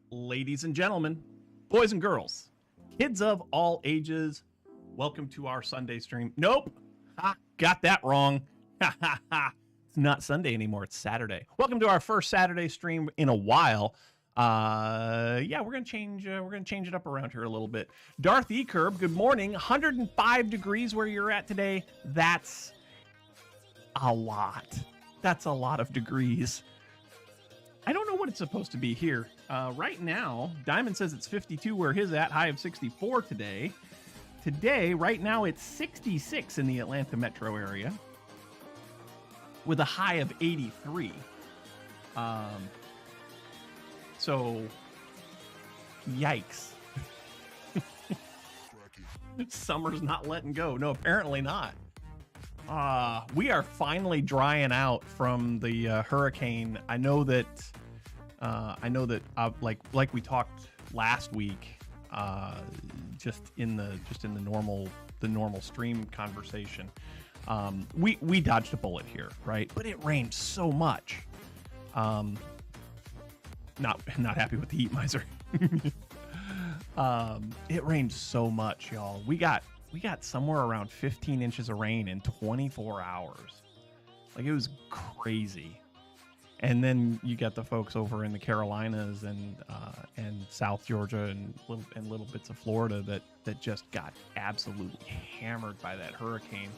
Ladies and gentlemen, boys and girls, kids of all ages, welcome to our Sunday stream. Nope, got that wrong. It's not Sunday anymore, it's Saturday. Welcome to our first Saturday stream in a while. Yeah, we're gonna change it up around here a little bit. Darth E. Curb, good morning. 105 degrees where you're at today. That's a lot. That's a lot of degrees. I don't know what it's supposed to be here. Right now, Diamond says it's 52 where his at, high of 64 today. Today, right now, it's 66 in the Atlanta metro area with a high of 83. So, yikes. Summer's not letting go. No, apparently not. We are finally drying out from the hurricane. I know that like we talked last week, just in the normal stream conversation. We dodged a bullet here, right? But it rained so much. Not happy with the heat miser. It rained so much, y'all. We got somewhere around 15 inches of rain in 24 hours. Like, it was crazy. And then you got the folks over in the Carolinas and South Georgia and little bits of Florida that just got absolutely hammered by that hurricane.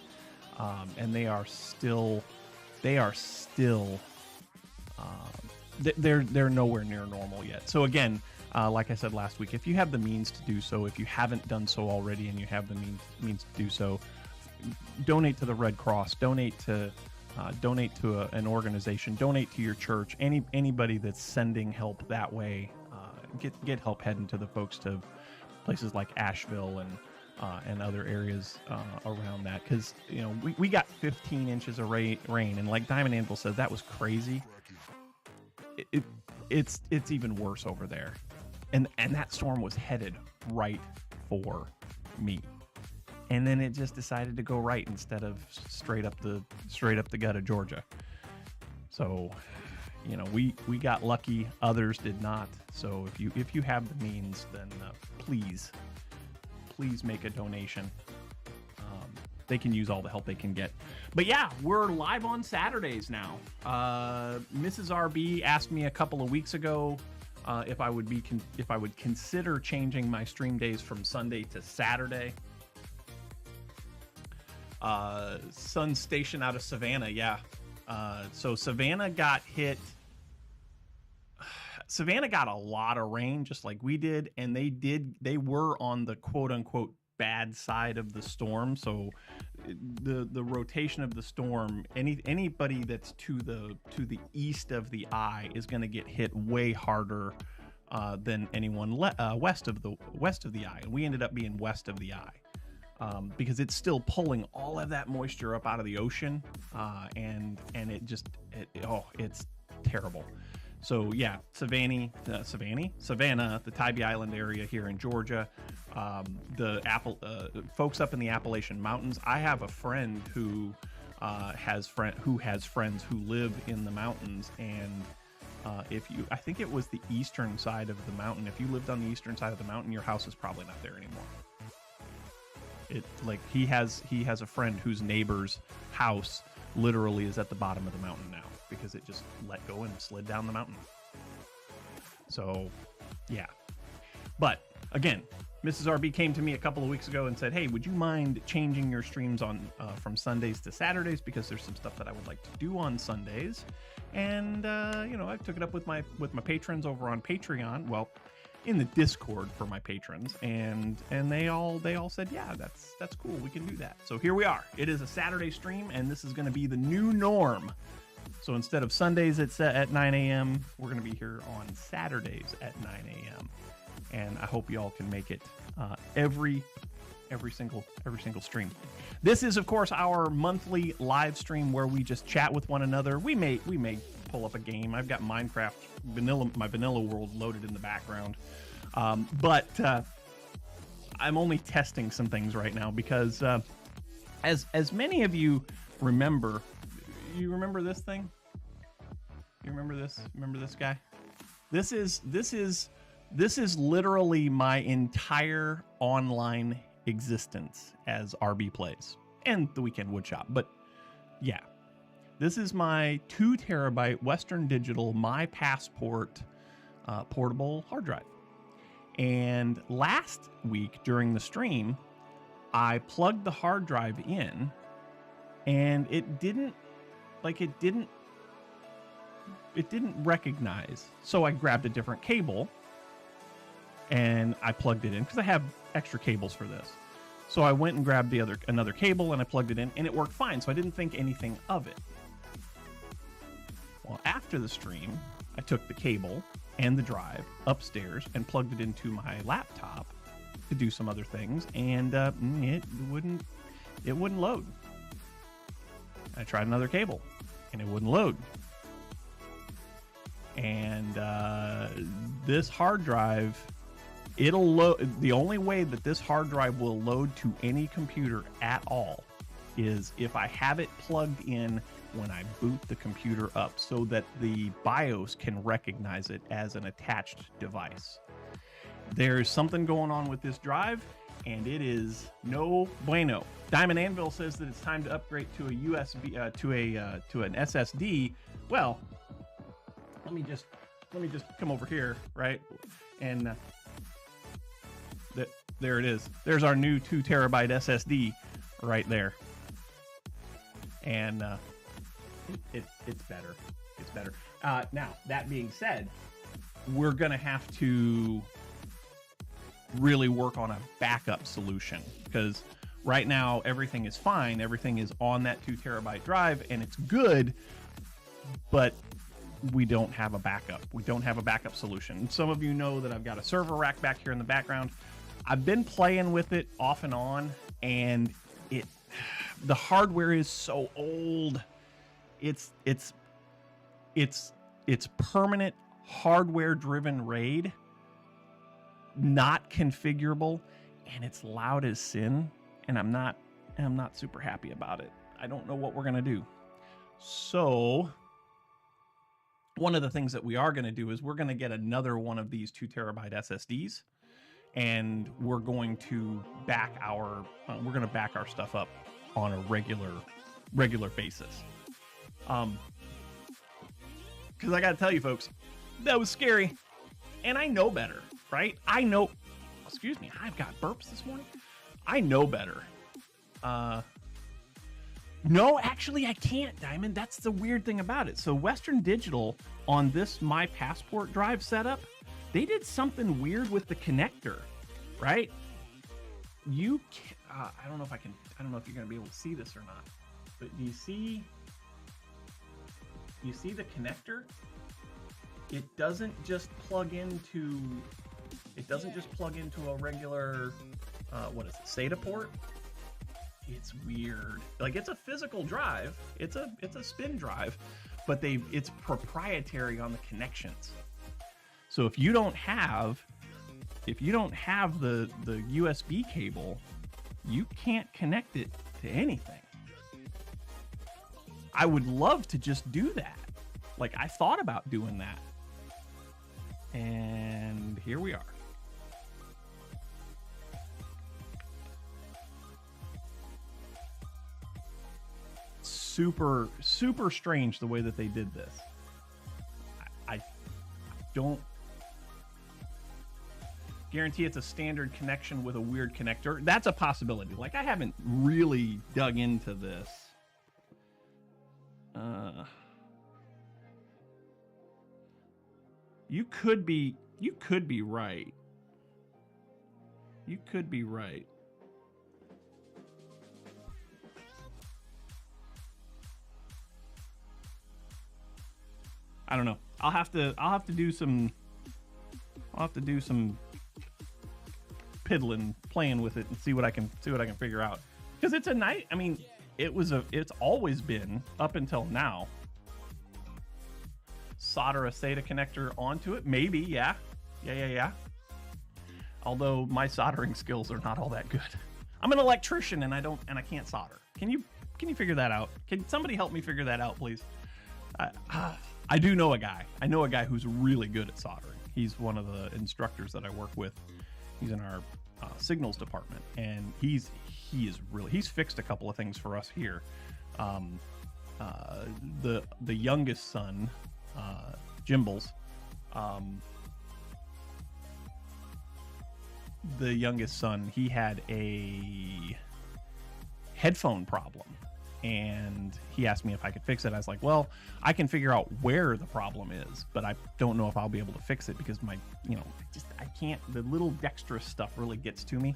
And they're nowhere near normal yet. So again, like I said last week, if you have the means to do so, if you haven't done so already and you have the means to do so, donate to the Red Cross, donate to an organization, donate to your church, anybody that's sending help that way. Get help heading to the folks to places like Asheville and other areas around that, because we got 15 inches of rain, and like Diamond Anvil said, that was crazy. It's even worse over there, and that storm was headed right for me, and then it just decided to go right instead of straight up the gut of Georgia. So we got lucky, others did not. So if you have the means, then please make a donation. They can use all the help they can get. But yeah, we're live on Saturdays now. Mrs. RB asked me a couple of weeks ago if I would consider changing my stream days from Sunday to Saturday. Sun Station out of Savannah, yeah. So Savannah got hit. Savannah got a lot of rain, just like we did, and they were on the quote unquote bad side of the storm. So the rotation of the storm, anybody that's to the east of the eye is going to get hit way harder than anyone west of the eye. And we ended up being west of the eye because it's still pulling all of that moisture up out of the ocean, and it's terrible. So yeah, Savannah, the Tybee Island area here in Georgia, the folks up in the Appalachian Mountains. I have a friend who has friends who live in the mountains, and I think it was the eastern side of the mountain. If you lived on the eastern side of the mountain, your house is probably not there anymore. He has a friend whose neighbor's house literally is at the bottom of the mountain now, because it just let go and slid down the mountain. So, yeah. But again, Mrs. RB came to me a couple of weeks ago and said, "Hey, would you mind changing your streams on from Sundays to Saturdays, because there's some stuff that I would like to do on Sundays." And I took it up with my patrons over on Patreon. Well, in the Discord for my patrons, and they all said, "Yeah, that's cool. We can do that." So here we are. It is a Saturday stream, and this is going to be the new norm. So instead of Sundays at 9 a.m., we're going to be here on Saturdays at 9 a.m. And I hope you all can make it every single stream. This is, of course, our monthly live stream where we just chat with one another. We may pull up a game. I've got Minecraft my vanilla world loaded in the background, but I'm only testing some things right now because as many of you remember. You remember this thing? You remember this? Remember this guy? This is literally my entire online existence as rbPlays and the Weekend Woodshop. But yeah, this is my 2 terabyte Western Digital My Passport portable hard drive. And last week during the stream, I plugged the hard drive in, and it didn't like it didn't recognize. So I grabbed a different cable and I plugged it in because I have extra cables for this. So I went and grabbed another cable and I plugged it in and it worked fine. So I didn't think anything of it. Well, after the stream, I took the cable and the drive upstairs and plugged it into my laptop to do some other things, and it wouldn't load. I tried another cable and it wouldn't load. And this hard drive, it'll load. The only way that this hard drive will load to any computer at all is if I have it plugged in when I boot the computer up, so that the BIOS can recognize it as an attached device. There's something going on with this drive, and it is no bueno. Diamond Anvil says that it's time to upgrade to a USB to an SSD. Well, let me just come over here, right? And there it is. There's our new 2 terabyte SSD right there. And it's better. It's better. Now, that being said, we're going to have to really work on a backup solution, because right now everything is fine. Everything is on that 2 terabyte drive and it's good, but we don't have a backup. We don't have a backup solution. Some of you know that I've got a server rack back here in the background. I've been playing with it off and on, and the hardware is so old. It's permanent hardware driven RAID, not configurable, and it's loud as sin, and I'm not super happy about it. I don't know what we're gonna do. So one of the things that we are going to do is we're going to get another one of these 2 terabyte SSDs, and we're going to back our stuff up on a regular basis. Because I got to tell you, folks, that was scary, and I know better, right? I know. Excuse me, I've got burps this morning. I know better. No, actually, I can't, Diamond. That's the weird thing about it. So Western Digital, on this My Passport drive setup, they did something weird with the connector, right? You can, I don't know if you're going to be able to see this or not, but do you see the connector? It doesn't just plug into a regular, what is it, SATA port? It's weird. Like, it's a physical drive. It's a spin drive, but it's proprietary on the connections. So if you don't have the USB cable, you can't connect it to anything. I would love to just do that. Like, I thought about doing that. And here we are. Super strange the way that they did this. I don't guarantee it's a standard connection with a weird connector. That's a possibility. Like, I haven't really dug into this. You could be right. You could be right. I don't know. I'll have to do some piddling, playing with it, and see what I can figure out. Because it's a night. I mean, it's always been up until now. Solder a SATA connector onto it, maybe, yeah. Although my soldering skills are not all that good. I'm an electrician and I can't solder. Can you figure that out? Can somebody help me figure that out, please? I do know a guy. I know a guy who's really good at soldering. He's one of the instructors that I work with. He's in our signals department, and he's fixed a couple of things for us here. The youngest son, Jimbles, the youngest son, he had a headphone problem, and he asked me if I could fix it. I was like, well, I can figure out where the problem is, but I don't know if I'll be able to fix it because my, I can't, the little dexterous stuff really gets to me.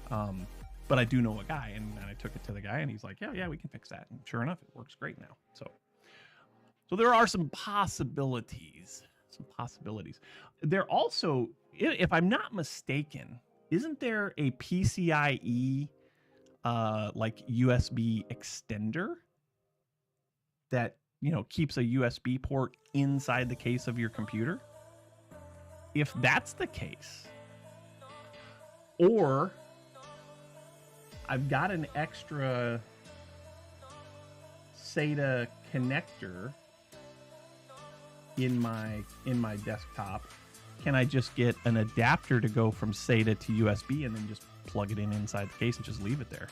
But I do know a guy, and I took it to the guy, and he's like, yeah, we can fix that. And sure enough, it works great now. So there are some possibilities. There also, if I'm not mistaken, isn't there a PCIe like USB extender that keeps a USB port inside the case of your computer? If that's the case, or I've got an extra SATA connector in my desktop, can I just get an adapter to go from SATA to USB and then just plug it inside the case and just leave it there?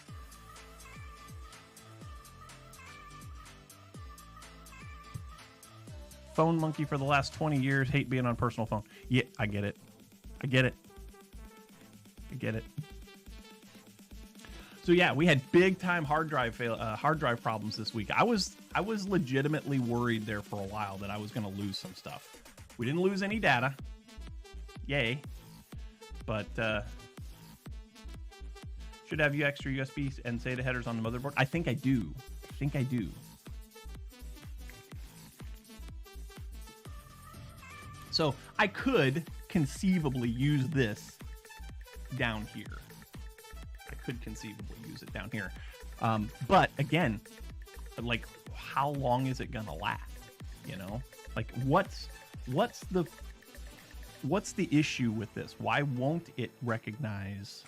Phone monkey for the last 20 years, hate being on personal phone. Yeah, I get it. So yeah, we had big time hard drive problems this week. I was legitimately worried there for a while that I was going to lose some stuff. We didn't lose any data, yay! But should have you extra USB and SATA headers on the motherboard. I think I do. So I could conceivably use this down here. But again, like, how long is it gonna last? Like, what's the issue with this? Why won't it recognize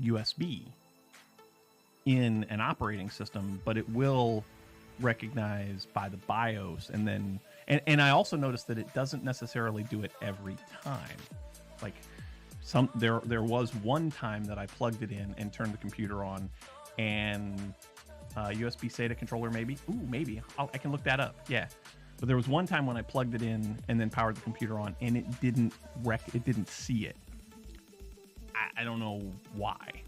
USB in an operating system, but it will recognize by the BIOS? And then, and I also noticed that it doesn't necessarily do it every time. Like, there was one time that I plugged it in and turned the computer on, and USB SATA controller maybe. Maybe I can look that up. Yeah, but there was one time when I plugged it in and then powered the computer on, and it didn't see it. I don't know why,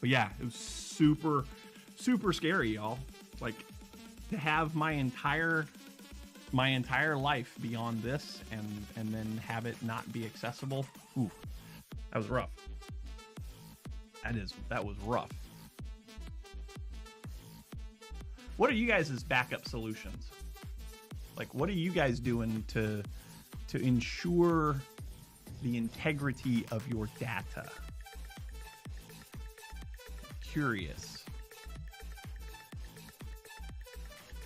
but yeah, it was super scary, y'all. Like, to have my entire life be on this and then have it not be accessible. Ooh. That was rough. That was rough. What are you guys' backup solutions? Like, what are you guys doing to ensure the integrity of your data? Curious.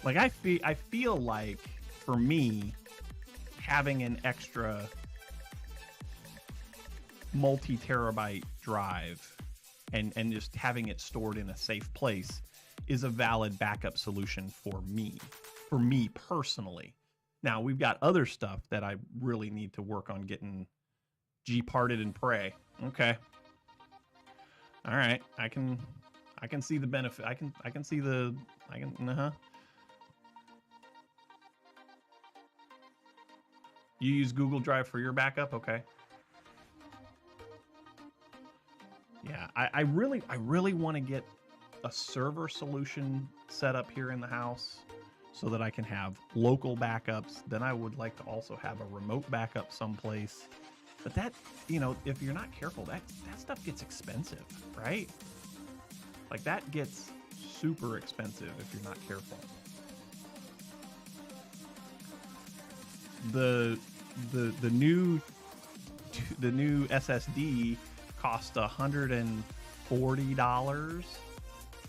Like, I feel like, for me, having an extra multi-terabyte drive and just having it stored in a safe place is a valid backup solution for me personally. Now, we've got other stuff that I really need to work on getting G-parted and pray. Okay. All right. I can see the benefit. You use Google Drive for your backup? Okay. Yeah, I really want to get a server solution set up here in the house so that I can have local backups. Then I would like to also have a remote backup someplace. But that, if you're not careful, that stuff gets expensive, right? Like, that gets super expensive if you're not careful. The new SSD cost $140. I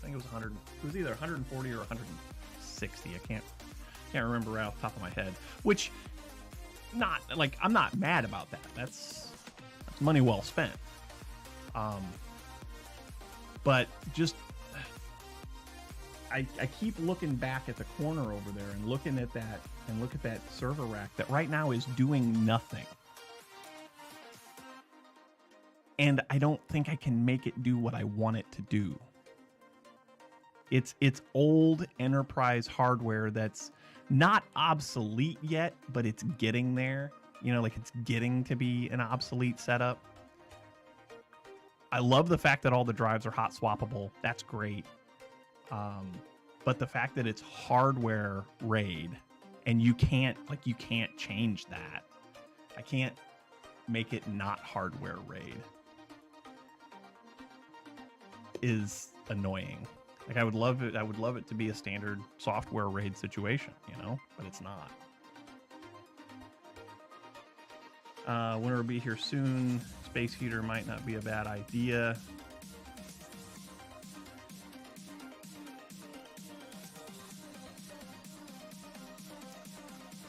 think it was 100. It was either 140 or 160. I can't remember right off the top of my head. Which, not like, I'm not mad about that. That's money well spent. But just, I keep looking back at the corner over there and looking at that server rack that right now is doing nothing. And I don't think I can make it do what I want it to do. It's old enterprise hardware that's not obsolete yet, but it's getting there. Like, it's getting to be an obsolete setup. I love the fact that all the drives are hot swappable. That's great. But the fact that it's hardware RAID and you can't change that. I can't make it not hardware RAID is annoying. Like I would love it to be a standard software RAID situation, you know, but it's not. Winter will be here soon. Space heater might not be a bad idea.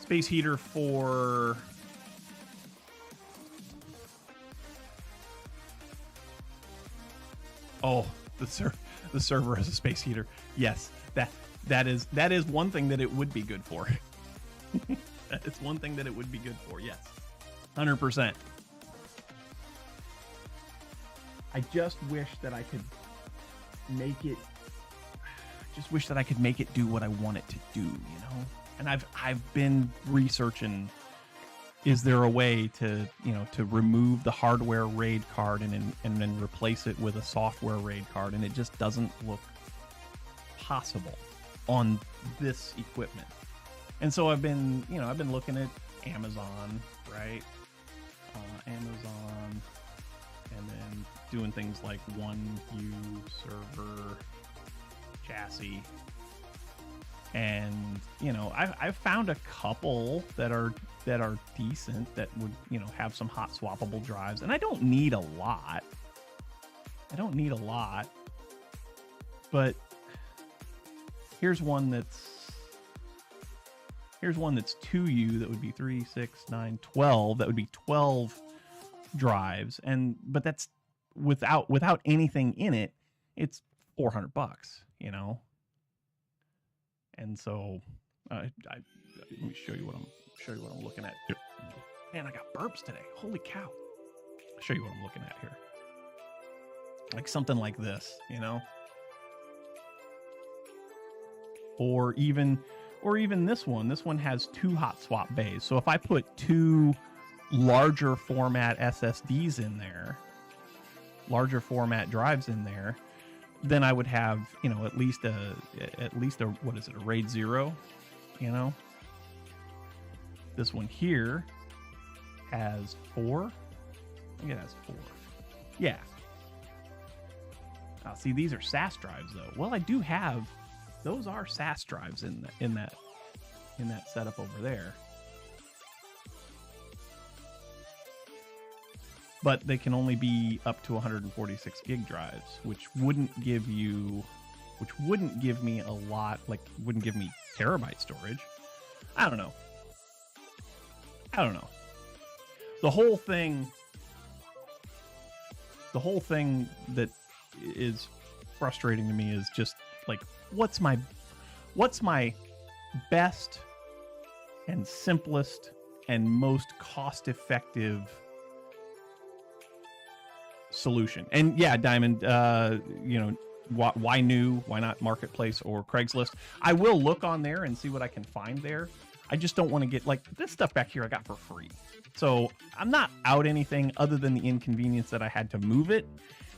Space heater for the server has a space heater. Yes, that is one thing that it would be good for. That is one thing that it would be good for. Yes, 100%. I just wish that I could make it. Just wish that I could make it do what I want it to do. You know, and I've been researching. Is there a way to, you know, to remove the hardware RAID card and then replace it with a software RAID card? And it just doesn't look possible on this equipment. And so I've been looking at Amazon, right? Amazon, and then doing things like 1U server chassis. And, you know, I've found a couple that are decent, that would, you know, have some hot swappable drives. And I don't need a lot. But here's one that's 2U that would be 3, 6, 9, 12. That would be 12 drives. But that's without anything in it, it's $400, you know? And so, let me show you what I'm looking at. Man, I got burps today. Holy cow! I'll show you what I'm looking at here. Like something like this, you know, or even this one. This one has 2 hot swap bays. So if I put 2 larger format SSDs in there, larger format drives in there, then I would have, you know, at least a what is it, a RAID 0, you know. This one here has 4. I think it has 4. Yeah. See, these are SAS drives though. Well, I do have, those are SAS drives in that setup over there. But they can only be up to 146 gig drives, which wouldn't give me a lot, like wouldn't give me terabyte storage. I don't know. The whole thing that is frustrating to me is just like, what's my best and simplest and most cost-effective solution? And yeah, Diamond, you know, why new? Why not Marketplace or Craigslist? I will look on there and see what I can find there. I just don't want to get, like, this stuff back here I got for free. So I'm not out anything other than the inconvenience that I had to move it.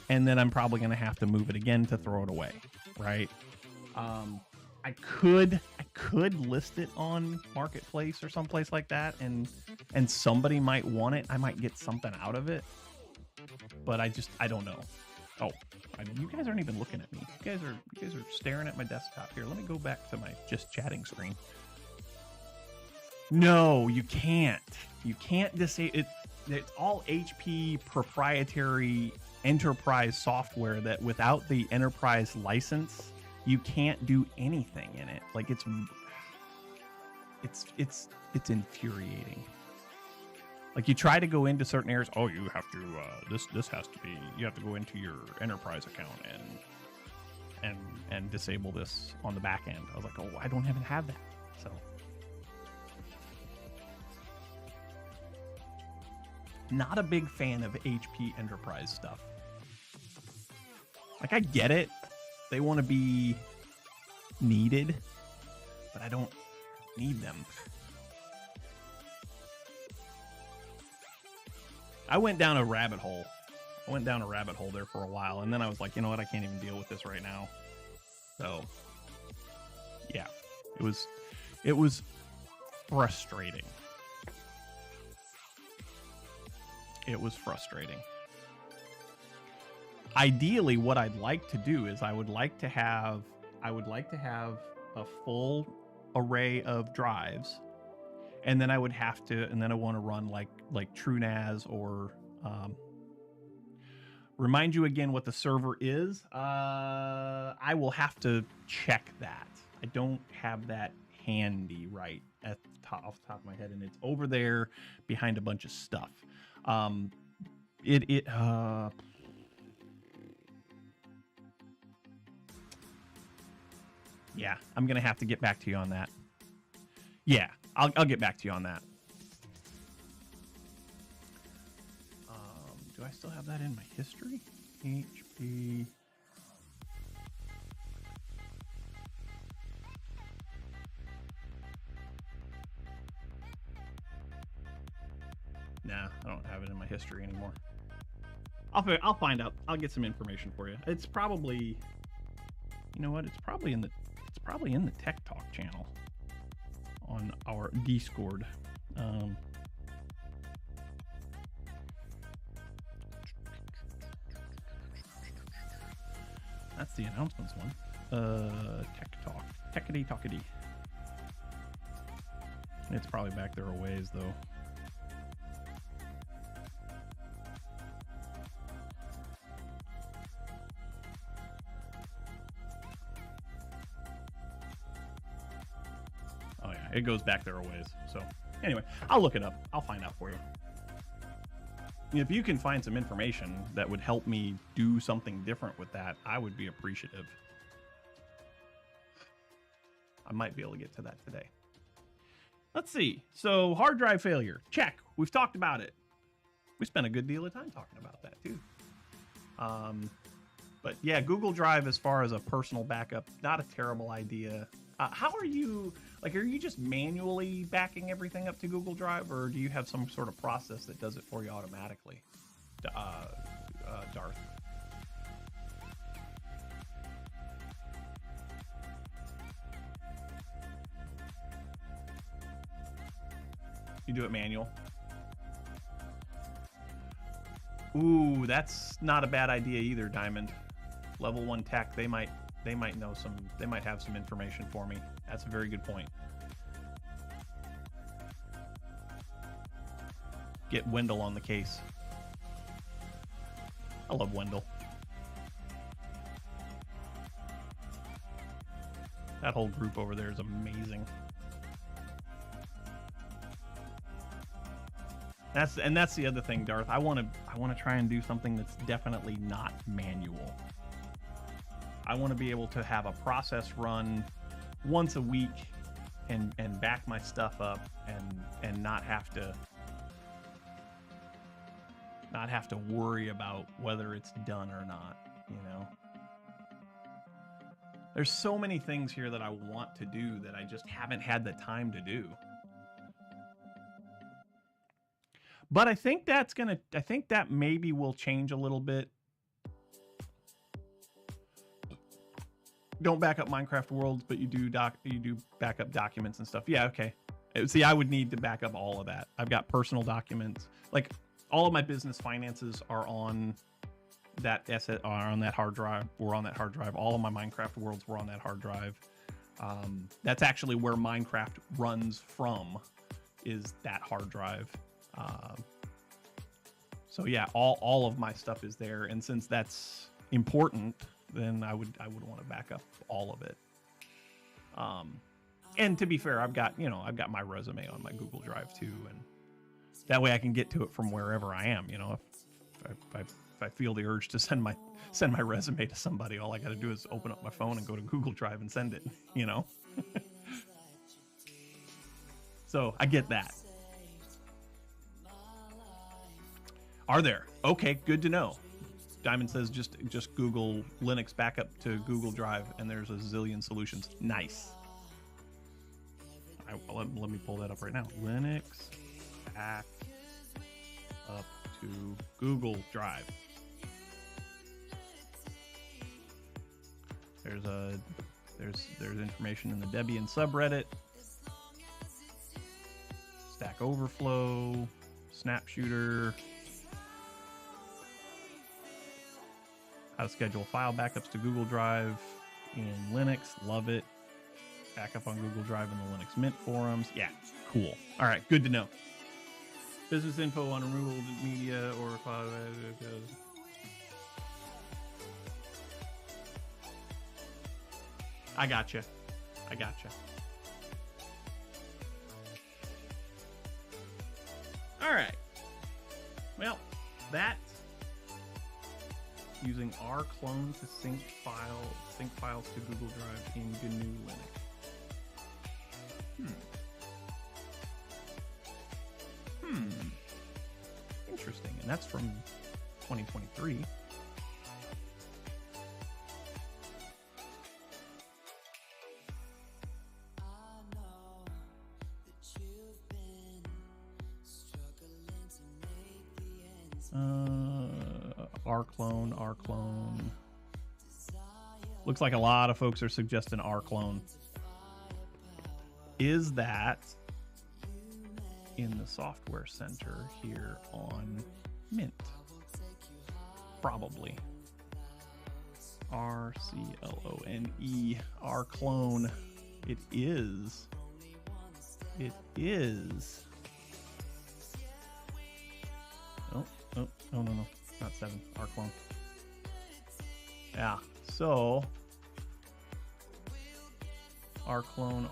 And then I'm probably going to have to move it again to throw it away. Right. I could list it on Marketplace or someplace like that. And somebody might want it. I might get something out of it. But I don't know. Oh, you guys aren't even looking at me. You guys are staring at my desktop here. Let me go back to my just chatting screen. No, you can't. You can't disable it. It's all HP proprietary enterprise software that without the enterprise license, you can't do anything in it. Like it's infuriating. Like you try to go into certain areas. Oh, you have to. This has to be. You have to go into your enterprise account and disable this on the back end. I was like, oh, I don't even have that. So. Not a big fan of HP enterprise stuff. Like, I get it. They want to be needed, but I don't need them. I went down a rabbit hole. there for a while, and then I was like, you know what? I can't even deal with this right now. So, Yeah, it was frustrating. It was frustrating. Ideally, what I'd like to do is I would like to have a full array of drives, and then I would have to, and then I want to run like TrueNAS or remind you again what the server is. I will have to check that. I don't have that handy right at the top, off the top of my head, and it's over there behind a bunch of stuff. Yeah, I'm gonna have to get back to you on that. Yeah, I'll get back to you on that. Do I still have that in my history? HP. Nah, I don't have it in my history anymore. I'll find out. I'll get some information for you. It's probably, you know what? It's probably in the Tech Talk channel on our Discord. That's the announcements one. Tech Talk. Techity. It's probably back there a ways, though. Oh, yeah. It goes back there a ways. So, anyway, I'll look it up. I'll find out for you. If you can find some information that would help me do something different with that, I would be appreciative. I might be able to get to that today. Let's see. So, hard drive failure. Check. We've talked about it. We spent a good deal of time talking about that, too. But, yeah, Google Drive as far as a personal backup, not a terrible idea. How are you... Like, are you just manually backing everything up to Google Drive, or do you have some sort of process that does it for you automatically, Darth? You do it manual? Ooh, that's not a bad idea either, Diamond. Level 1 tech, they might know some, they might have some information for me. That's a very good point. Get Wendell on the case. I love Wendell. That whole group over there is amazing. That's the other thing, Darth. I want to try and do something that's definitely not manual. I want to be able to have a process run once a week and back my stuff up and not have to worry about whether it's done or not, you know. There's so many things here that I want to do that I just haven't had the time to do. But I think that maybe will change a little bit. Don't back up Minecraft worlds, but you do back up documents and stuff. Yeah, okay. See, I would need to back up all of that. I've got personal documents. Like, all of my business finances are on that asset, are on that hard drive. We're on that hard drive. All of my Minecraft worlds were on that hard drive. That's actually where Minecraft runs from, is that hard drive. So yeah, all of my stuff is there, and since that's important, then I would want to back up all of it. And to be fair, I've got my resume on my Google Drive too, and that way I can get to it from wherever I am. You know, if I feel the urge to send my resume to somebody, all I got to do is open up my phone and go to Google Drive and send it. You know. So I get that. Are there? Okay, good to know. Diamond says just Google Linux backup to Google Drive, and there's a zillion solutions. Nice. Let me pull that up right now. Linux back up to Google Drive. There's a There's information in the Debian subreddit. Stack Overflow, Snap Shooter, how to schedule file backups to Google Drive in Linux. Love it. Backup on Google Drive in the Linux Mint forums. Yeah, cool. All right, good to know. Business info on removal of media or cloud. I gotcha. All right. Well, that using rclone to sync files to Google Drive in GNU Linux. Interesting. And that's from 2023. rclone. Looks like a lot of folks are suggesting rclone. Is that in the software center here on Mint? Probably. rclone, rclone. It is. Oh, no. Not 7. rclone. Yeah, so rclone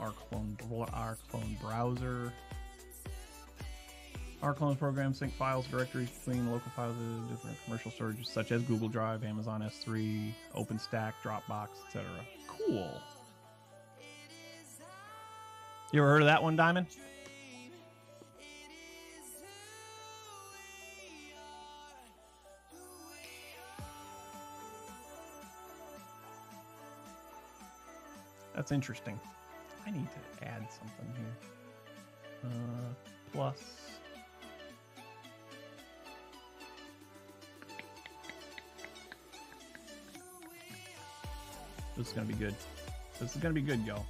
browser. rclone program sync files, directories between local files of different commercial storages such as Google Drive, Amazon S3, OpenStack, Dropbox, etc. Cool. You ever heard of that one, Diamond? That's interesting. I need to add something here. Plus. This is going to be good. This is going to be good, y'all.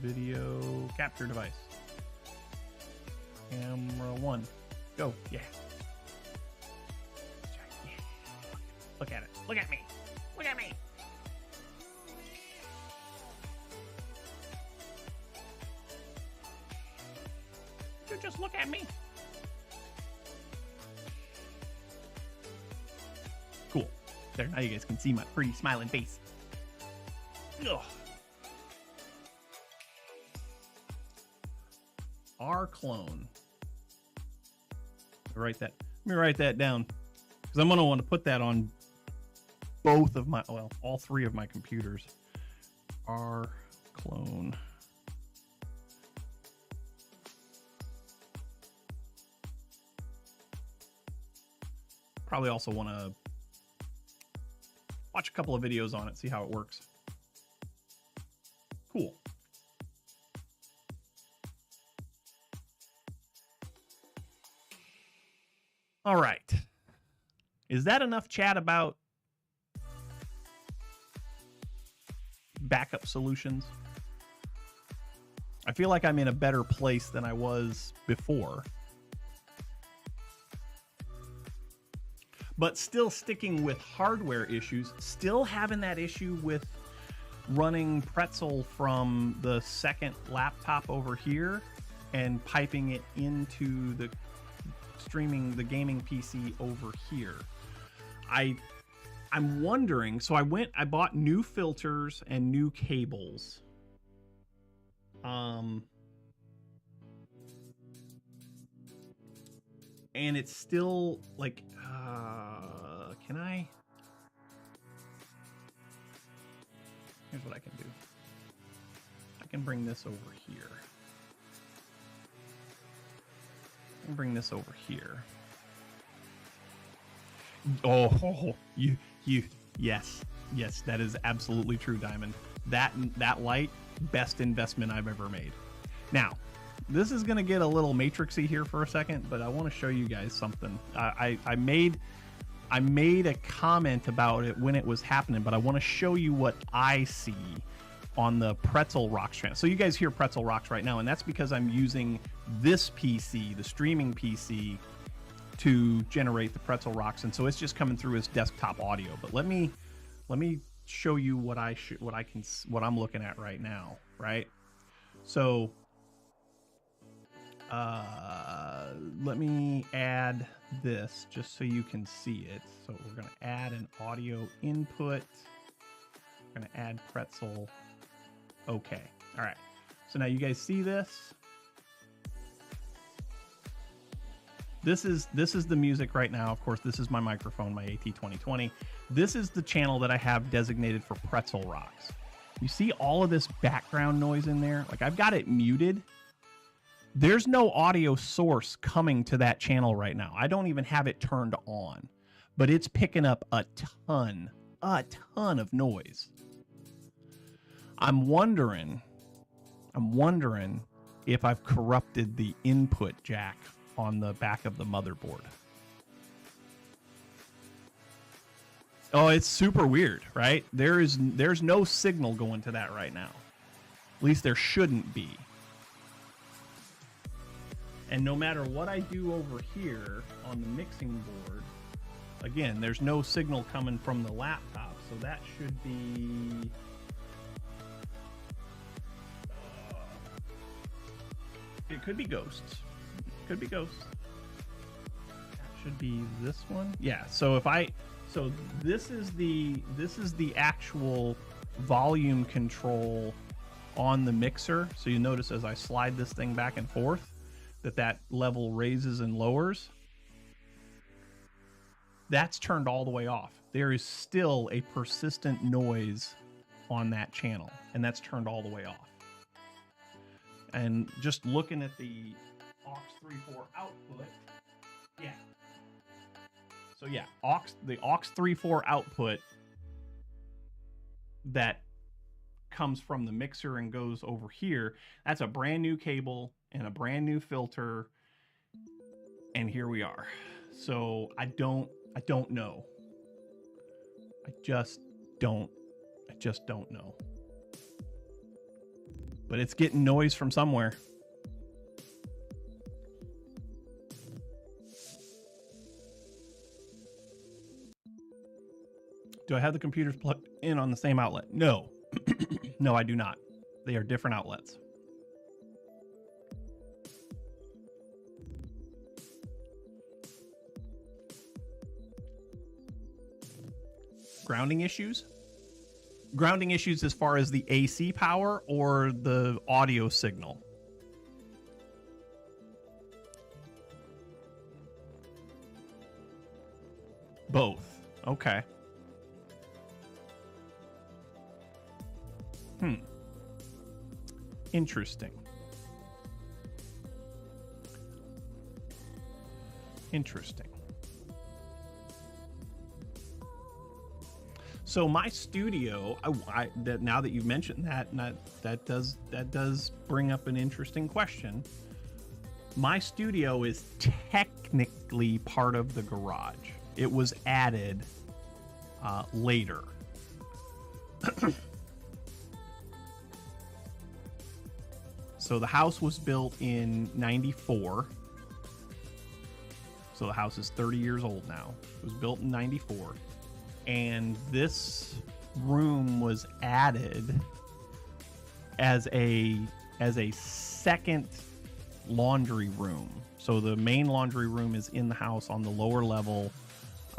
Video capture device. Camera 1. Go. Yeah. Look at it. Look at me. Look at me. You just look at me. Cool. There, now you guys can see my pretty smiling face. Ugh. rclone. Let me write that down, because I'm going to want to put that on both of my, well, all 3 of my computers. rclone. Probably also want to watch a couple of videos on it, see how it works. Cool. All right. Is that enough chat about backup solutions? I feel like I'm in a better place than I was before. But still sticking with hardware issues, still having that issue with running Pretzel from the second laptop over here and piping it into the streaming the gaming PC over here. I'm wondering, so I bought new filters and new cables. And it's still like, can I? Here's what I can do. I can bring this over here. I can bring this over here. Oh, yes, that is absolutely true, Diamond. That light, best investment I've ever made. Now, this is going to get a little matrixy here for a second, but I want to show you guys something. I made I made a comment about it when it was happening, but I want to show you what I see on the Pretzel Rocks channel. So you guys hear Pretzel Rocks right now, and that's because I'm using this PC, the streaming PC, to generate the Pretzel Rocks, and so it's just coming through as desktop audio. But let me show you what I'm looking at right now, right? So let me add this just so you can see it. So we're going to add an audio input. We're going to add Pretzel. Okay. All right. So now you guys see this. This is the music right now. Of course, this is my microphone, my AT2020. This is the channel that I have designated for Pretzel Rocks. You see all of this background noise in there? Like, I've got it muted. There's no audio source coming to that channel right now. I don't even have it turned on, but it's picking up a ton of noise. I'm wondering if I've corrupted the input jack on the back of the motherboard. Oh, it's super weird, right? There's no signal going to that right now. At least there shouldn't be. And no matter what I do over here on the mixing board, again, there's no signal coming from the laptop, so that should be... it could be ghosts. Could be ghosts. That should be this one. Yeah, so so this is the actual volume control on the mixer. So you notice as I slide this thing back and forth that level raises and lowers. That's turned all the way off. There is still a persistent noise on that channel, and that's turned all the way off. And just looking at the aux 3.4 output, yeah. So yeah, the aux 3.4 output that comes from the mixer and goes over here, that's a brand new cable and a brand new filter, and here we are. So I don't know. I just don't know. But it's getting noise from somewhere. Do I have the computers plugged in on the same outlet? No. No, I do not. They are different outlets. Grounding issues? Grounding issues as far as the AC power or the audio signal? Both. Okay. Interesting. Interesting. So my studio, now that you've mentioned that, that does bring up an interesting question. My studio is technically part of the garage. It was added later. So the house was built in '94. So the house is 30 years old now. It was built in '94. And this room was added as a second laundry room. So the main laundry room is in the house on the lower level,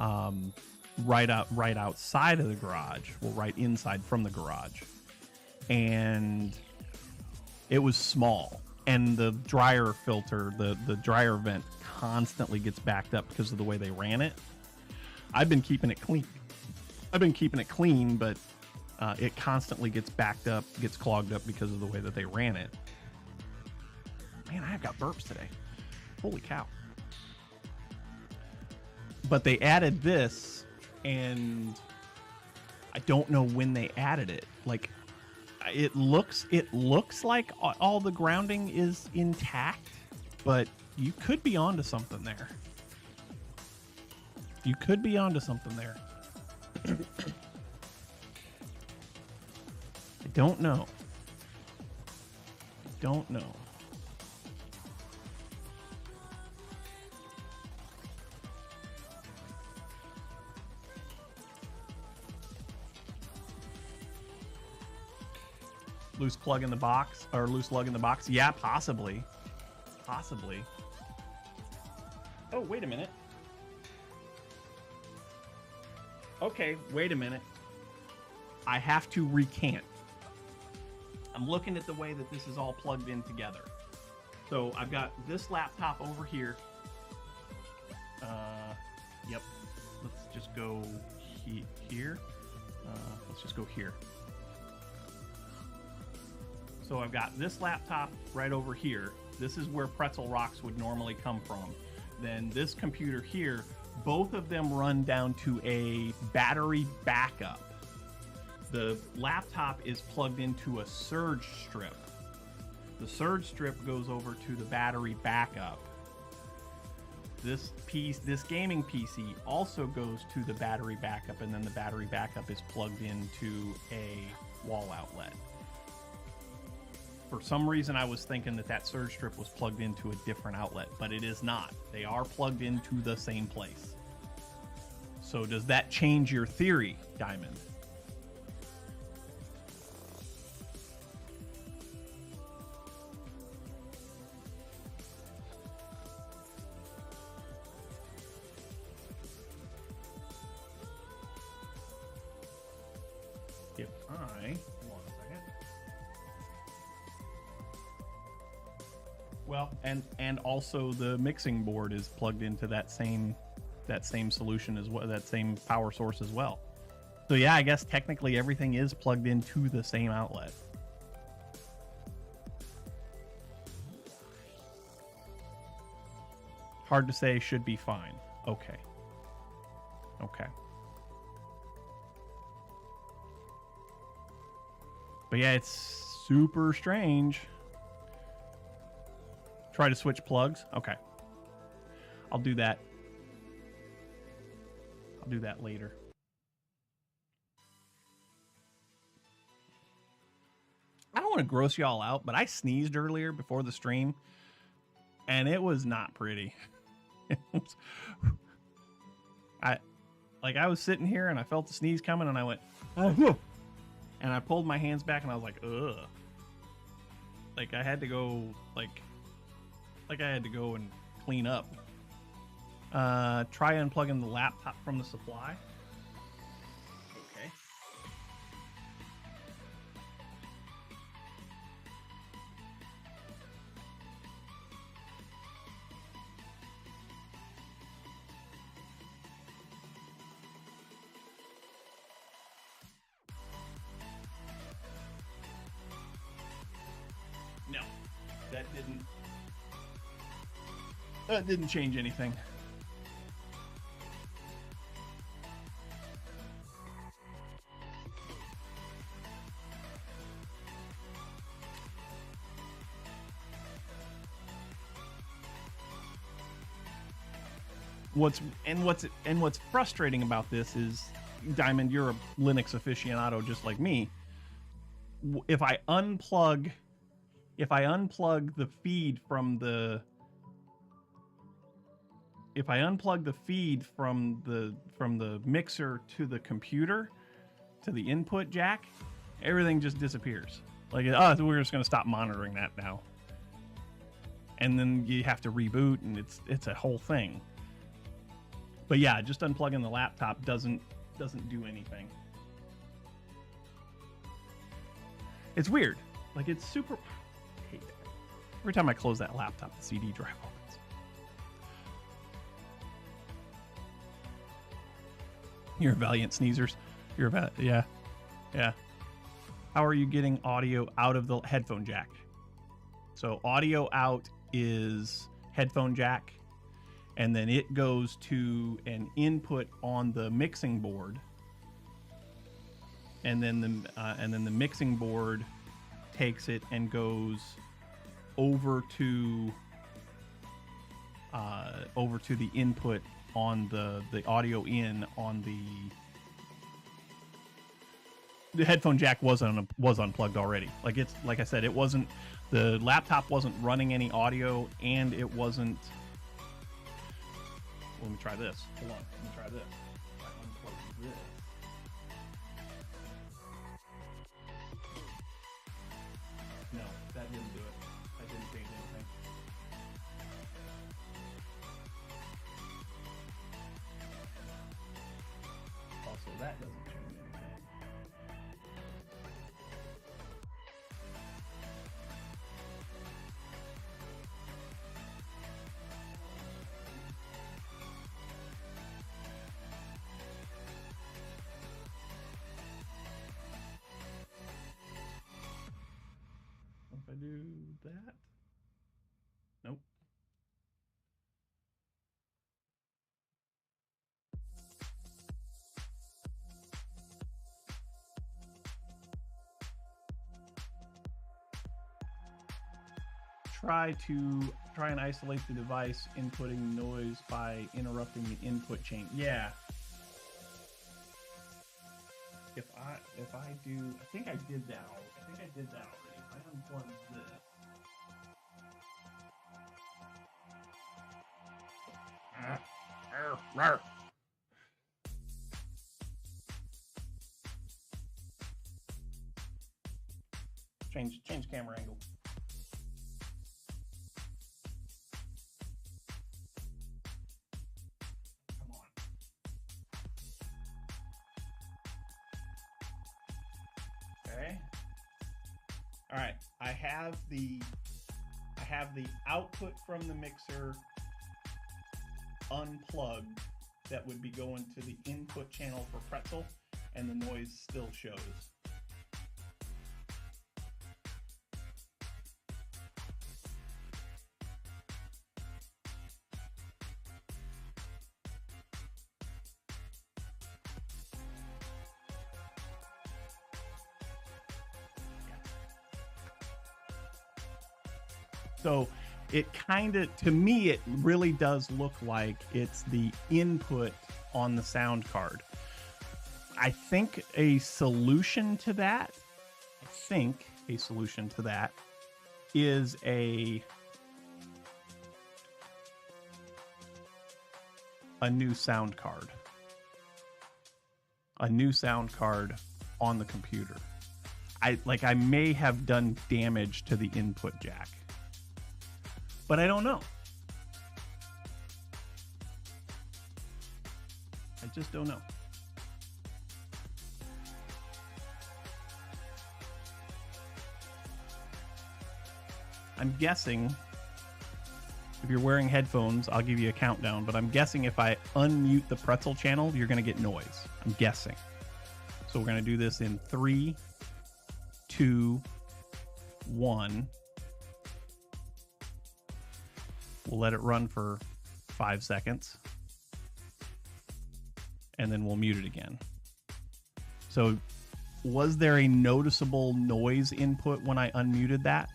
right outside of the garage, well, right inside from the garage. And it was small, and the dryer filter, the dryer vent constantly gets backed up because of the way they ran it. I've been keeping it clean, but it constantly gets backed up, gets clogged up because of the way that they ran it. Man, I've got burps today. Holy cow. But they added this, and I don't know when they added it. Like, it looks like all the grounding is intact, but you could be onto something there. You could be onto something there. I don't know. Don't know. Loose plug in the box, or loose lug in the box? Yeah, possibly. Possibly. Oh, wait a minute. Okay, wait a minute. I have to recant. I'm looking at the way that this is all plugged in together. So I've got this laptop over here. Yep. Let's just go here. Let's just go here. So I've got this laptop right over here. This is where Pretzel Rocks would normally come from. Then this computer here, both of them run down to a battery backup. The laptop is plugged into a surge strip. The surge strip goes over to the battery backup. This gaming PC also goes to the battery backup, and then the battery backup is plugged into a wall outlet. For some reason, I was thinking that surge strip was plugged into a different outlet, but it is not. They are plugged into the same place. So does that change your theory, Diamond? If I... Hold on a second. Well, and also the mixing board is plugged into that same solution as well, that same power source as well. So yeah, I guess technically everything is plugged into the same outlet. Hard to say, should be fine. Okay. Okay. But yeah, it's super strange. Try to switch plugs. Okay. I'll do that. I'll do that later. I don't want to gross y'all out, but I sneezed earlier before the stream, and it was not pretty. I was sitting here and I felt the sneeze coming, and I went, oh, and I pulled my hands back and I was like, ugh. Like I had to go, like I had to go and clean up. Try unplugging the laptop from the supply. Okay. No, that didn't change anything. What's frustrating about this is, Diamond, you're a Linux aficionado just like me. If I unplug the feed from the mixer to the computer, to the input jack, everything just disappears. Like, oh, we're just going to stop monitoring that now. And then you have to reboot, and it's a whole thing. But yeah, just unplugging the laptop doesn't do anything. It's weird. Like, it's super... I hate that. Every time I close that laptop, the CD drive opens. You're a valiant sneezers. Yeah. How are you getting audio out of the headphone jack? So audio out is headphone jack, and then it goes to an input on the mixing board, and then the mixing board takes it and goes over to the input on the audio in on the headphone jack was unplugged already. Like it's like I said, it wasn't, the laptop wasn't running any audio, and it wasn't. Let me try this. Hold on. Let me try this. If I unplug this. No, that didn't do it. That didn't change anything. Also, that doesn't change anything. If I do that, nope. Try and isolate the device inputting noise by interrupting the input chain. Yeah. If I do, I think I did that already. If I unplug this. Change camera angle. Come on. Okay. All right. I have the output from the mixer unplugged that would be going to the input channel for Pretzel, and the noise still shows. So it kind of, to me, it really does look like it's the input on the sound card. I think a solution to that, is a new sound card. A new sound card on the computer. I may have done damage to the input jack, but I don't know. I just don't know. I'm guessing, if you're wearing headphones, I'll give you a countdown, but I'm guessing if I unmute the Pretzel channel, you're going to get noise. I'm guessing. So we're going to do this in 3, 2, 1. We'll let it run for 5 seconds, and then we'll mute it again. So was there a noticeable noise input when I unmuted that?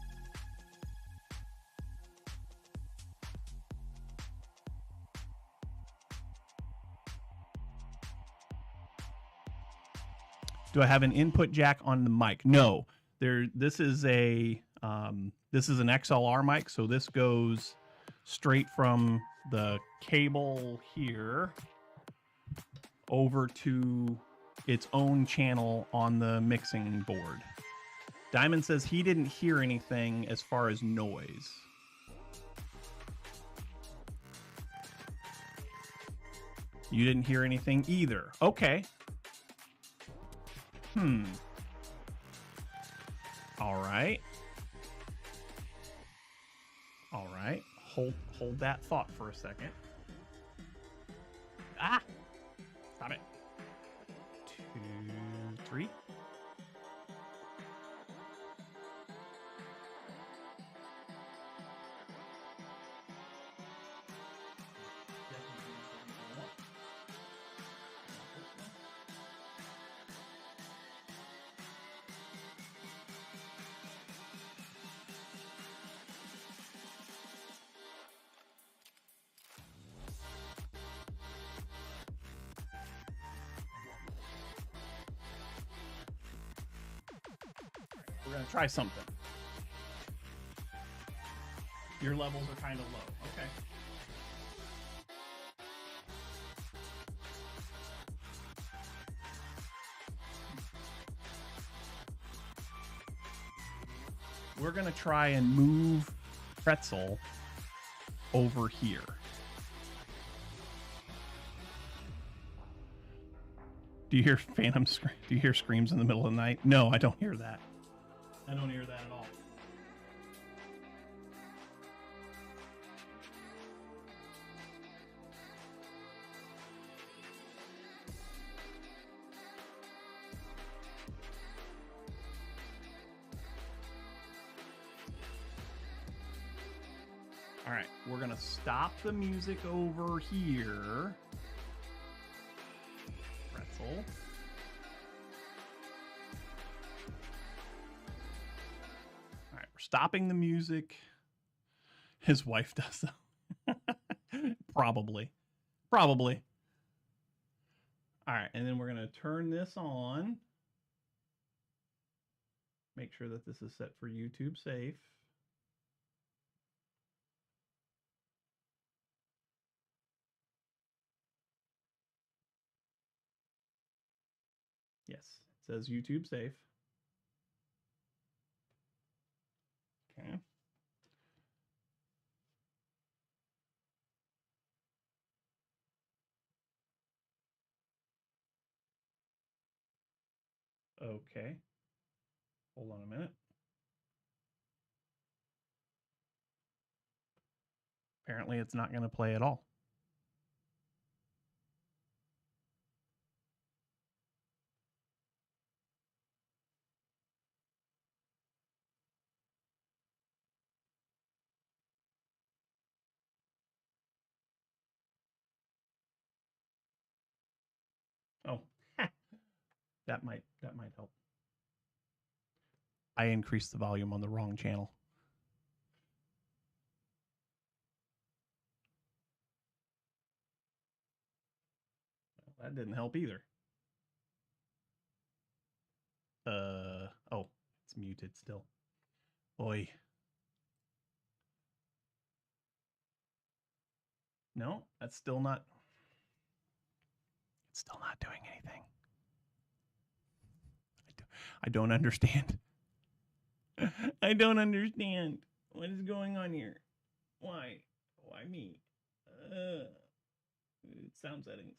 Do I have an input jack on the mic? No. This is an XLR mic, so this goes straight from the cable here over to its own channel on the mixing board. Diamond says he didn't hear anything as far as noise. You didn't hear anything either. Okay. All right. All right. Hold that thought for a second. Ah! Stop it. 2, 3. We're gonna try something. Your levels are kind of low. Okay. We're gonna try and move Pretzel over here. Do you hear phantom scream? Do you hear screams in the middle of the night? No, I don't hear that. I don't hear that at all. All right, we're gonna stop the music over here. Pretzel. All right, we're stopping the music. His wife does so. Probably. Probably. All right, and then we're gonna turn this on. Make sure that this is set for YouTube safe. Yes, it says YouTube safe. Okay. Okay. Hold on a minute. Apparently it's not going to play at all. Oh, that might help. I increased the volume on the wrong channel. That didn't help either. Oh, it's muted still. Oi. No, that's still not. It's still not doing anything. I don't understand. I don't understand. What is going on here? Why? Why me? Sound settings.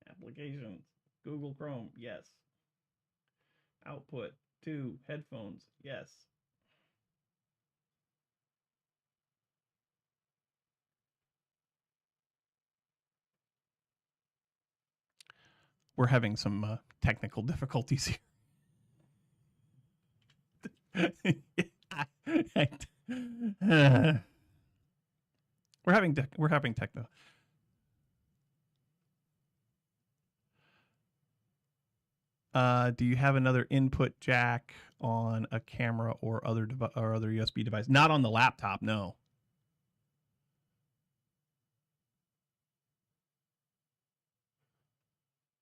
Applications. Google Chrome. Yes. Output. 2. Headphones. Yes. We're having some technical difficulties here. We're having techno. Do you have another input jack on a camera or other USB device? Not on the laptop, no.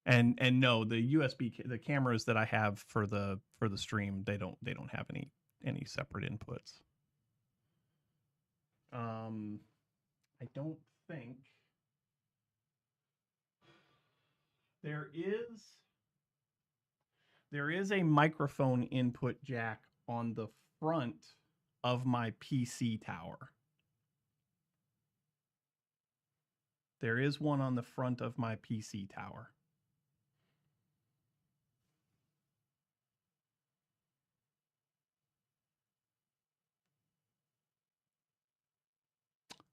And no, the USB, the cameras that I have for the stream, they don't have any separate inputs. I don't think there is a microphone input jack on the front of my PC tower. There is one on the front of my PC tower.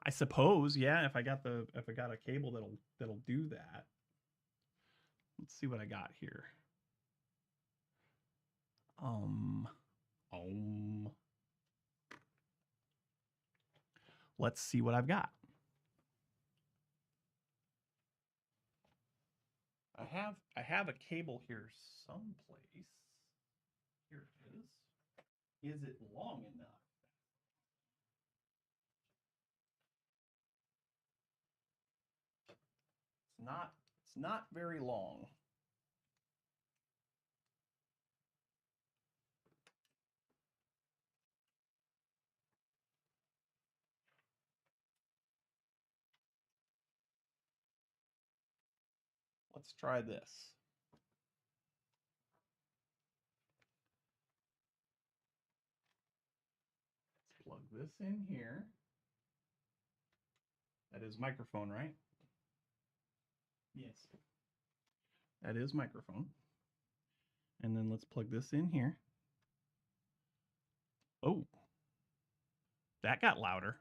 I suppose, yeah, if I got a cable that'll do that. Let's see what I got here. Let's see what I've got. I have a cable here someplace. Here it is. Is it long enough? It's not very long. Let's try this. Let's plug this in here. That is microphone, right? Yes. That is microphone. And then let's plug this in here. Oh, that got louder.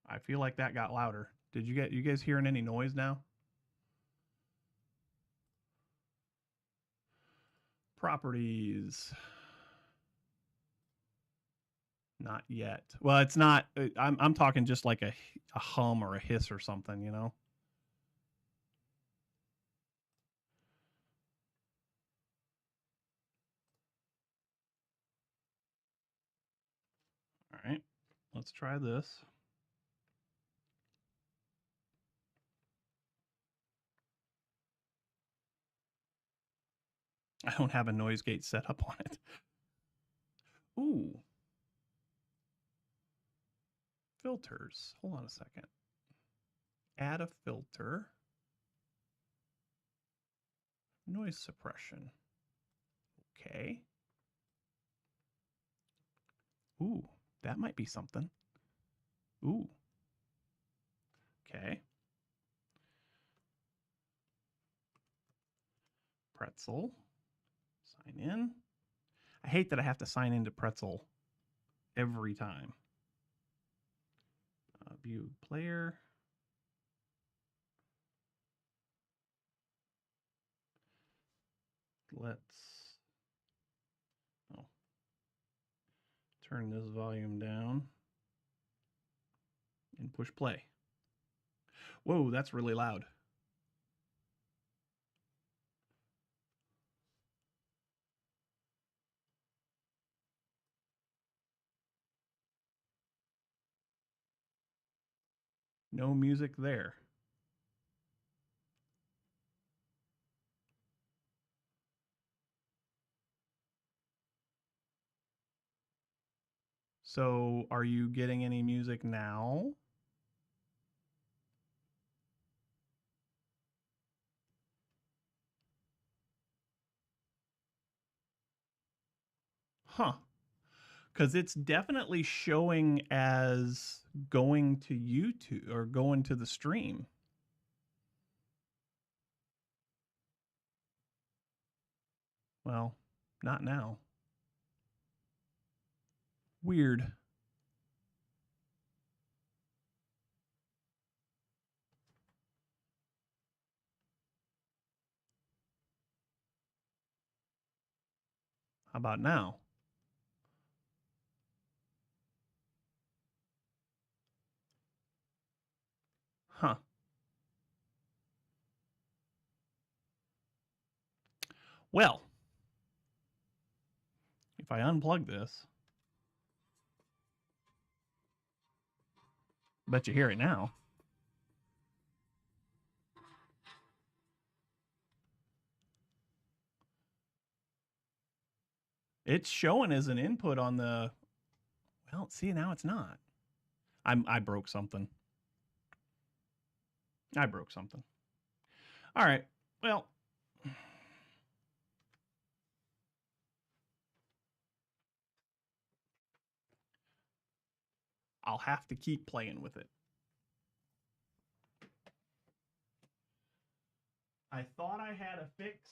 I feel like that got louder. Did you guys hearing any noise now? Properties. Not yet. Well, it's not. I'm talking just like a hum or a hiss or something, you know. All right, let's try this. I don't have a noise gate set up on it. Ooh. Filters. Hold on a second. Add a filter. Noise suppression. Okay. Ooh, that might be something. Ooh. Okay. Pretzel. Sign in. I hate that I have to sign into Pretzel every time. View player. Let's turn this volume down and push play. Whoa, that's really loud. No music there. So, are you getting any music now? Huh. Because it's definitely showing as going to YouTube or going to the stream. Well, not now. Weird. How about now? Huh. Well, if I unplug this, bet you hear it now. It's showing as an input on the. Well, see, now it's not. I broke something. I broke something. All right. Well, I'll have to keep playing with it. I thought I had a fix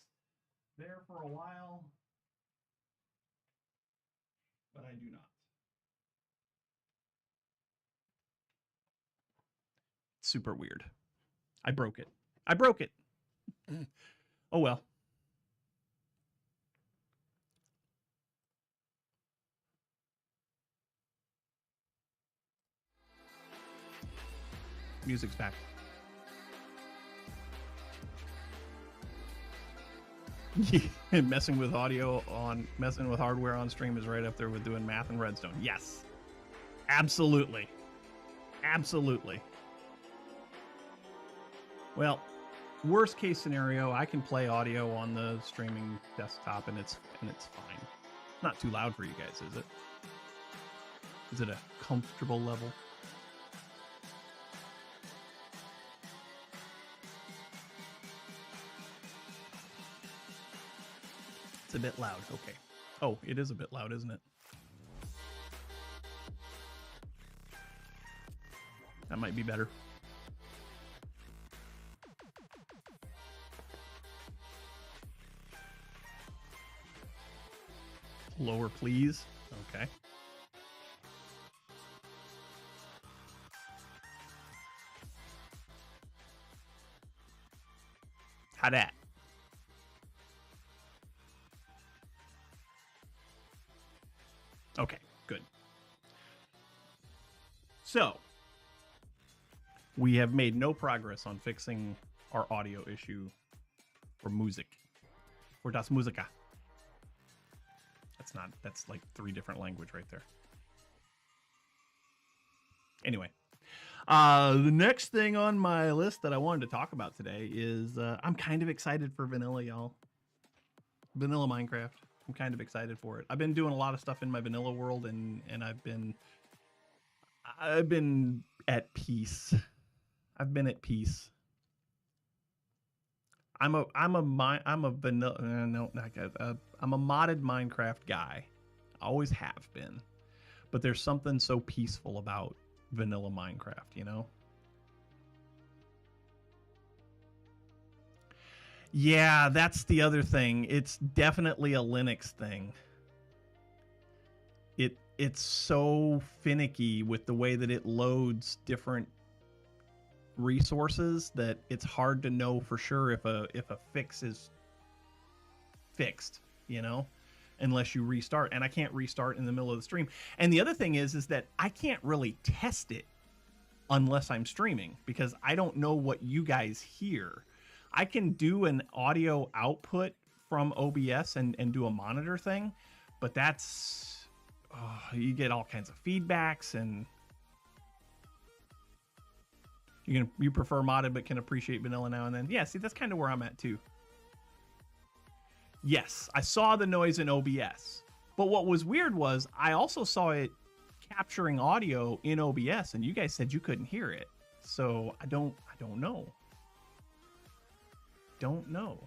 there for a while, but I do not. Super weird. I broke it. I broke it. Oh well. Music's back. Messing with hardware on stream is right up there with doing math in Redstone. Yes. Absolutely. Absolutely. Well, worst case scenario, I can play audio on the streaming desktop and it's fine. Not too loud for you guys, is it? Is it a comfortable level? It's a bit loud. Okay. Oh, it is a bit loud, isn't it? That might be better. Lower, please. Okay. How that? Okay, good. So, we have made no progress on fixing our audio issue for music. For das Musica. That's like 3 different language right there. Anyway, the next thing on my list that I wanted to talk about today is I'm kind of excited for vanilla, y'all. Vanilla Minecraft. I'm kind of excited for it. I've been doing a lot of stuff in my vanilla world, and I've been at peace. I've been at peace. I'm a vanilla no, not good. I'm a modded Minecraft guy. Always have been. But there's something so peaceful about vanilla Minecraft, you know? Yeah, that's the other thing. It's definitely a Linux thing. It's so finicky with the way that it loads different resources that it's hard to know for sure if a fix is fixed, you know, unless you restart. And I can't restart in the middle of the stream. And the other thing is that I can't really test it unless I'm streaming, because I don't know what you guys hear. I can do an audio output from OBS and do a monitor thing, but that's you get all kinds of feedbacks, and you prefer modded but can appreciate vanilla now and then. Yeah, see, that's kind of where I'm at too. Yes, I saw the noise in OBS, but what was weird was I also saw it capturing audio in OBS, and you guys said you couldn't hear it. So I don't know. Don't know.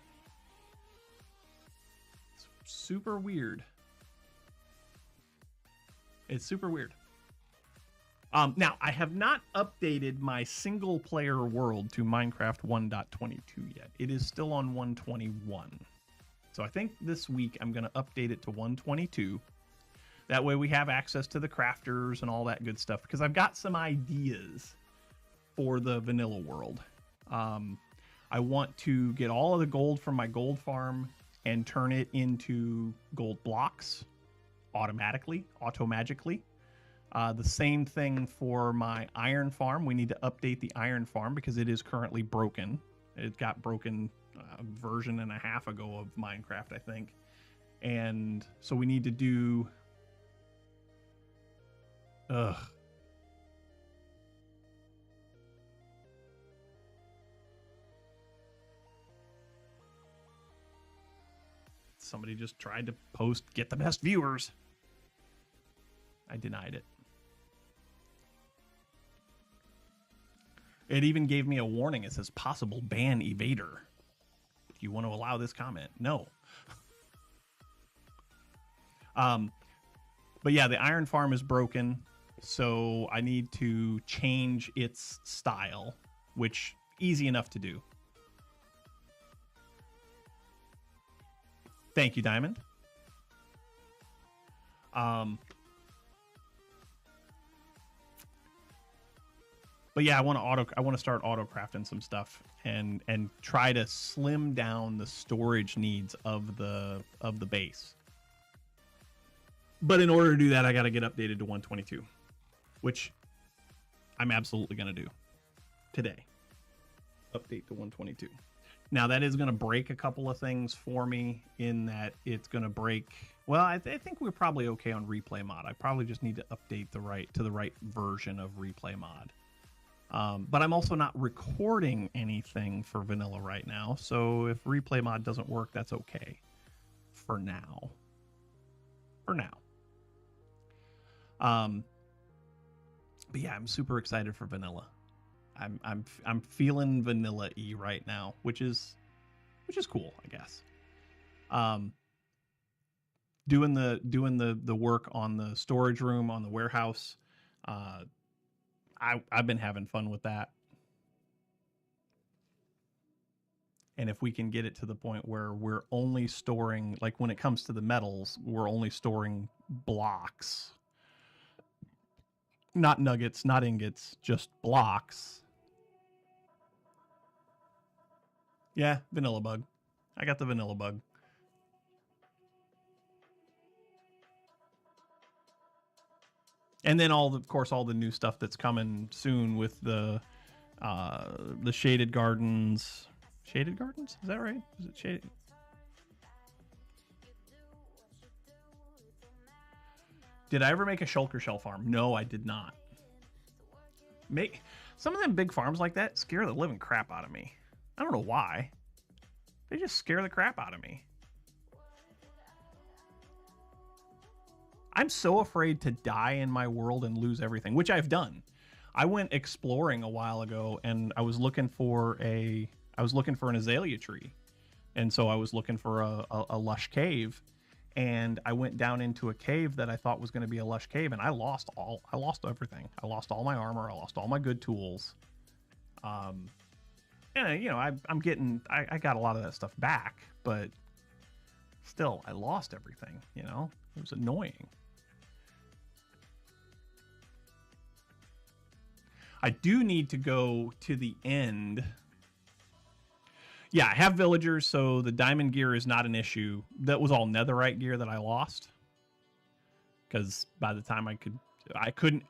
It's super weird. It's super weird. Now, I have not updated my single player world to Minecraft 1.22 yet. It is still on 121. So I think this week I'm going to update it to 122. That way we have access to the crafters and all that good stuff, because I've got some ideas for the vanilla world. I want to get all of the gold from my gold farm and turn it into gold blocks automagically. The same thing for my iron farm. We need to update the iron farm because it is currently broken. It got broken a version and a half ago of Minecraft, I think. And so we need to do... Somebody just tried to post, get the best viewers. I denied it. It even gave me a warning. It says possible ban evader. If you want to allow this comment, no. But yeah, the iron farm is broken, so I need to change its style, which easy enough to do. Thank you, Diamond. But yeah, I want to start auto crafting some stuff and try to slim down the storage needs of the base. But in order to do that, I got to get updated to 122, which I'm absolutely going to do today. Update to 122. Now that is going to break a couple of things for me, in that it's going to break. Well, I think we're probably okay on replay mod. I probably just need to update the right version of replay mod. But I'm also not recording anything for vanilla right now, so if replay mod doesn't work, that's okay for now. But yeah, I'm super excited for vanilla. I'm feeling vanilla-y right now, which is cool, I guess. doing the work on the storage room, on the warehouse. I've been having fun with that. And if we can get it to the point where we're only storing, like when it comes to the metals, we're only storing blocks. Not nuggets, not ingots, just blocks. Yeah, vanilla bug. I got the vanilla bug. And then of course, all the new stuff that's coming soon with the shaded gardens. Shaded gardens? Is that right? Is it shaded? Did I ever make a shulker shell farm? No, I did not. Make some of them big farms like that scare the living crap out of me. I don't know why. They just scare the crap out of me. I'm so afraid to die in my world and lose everything, which I've done. I went exploring a while ago and I was looking for an azalea tree. And so I was looking for a lush cave, and I went down into a cave that I thought was going to be a lush cave, and I lost everything. I lost all my armor. I lost all my good tools. And you know, I got a lot of that stuff back, but still I lost everything, you know? It was annoying. I do need to go to the end. Yeah, I have villagers, so the diamond gear is not an issue. That was all netherite gear that I lost. Because by the time I couldn't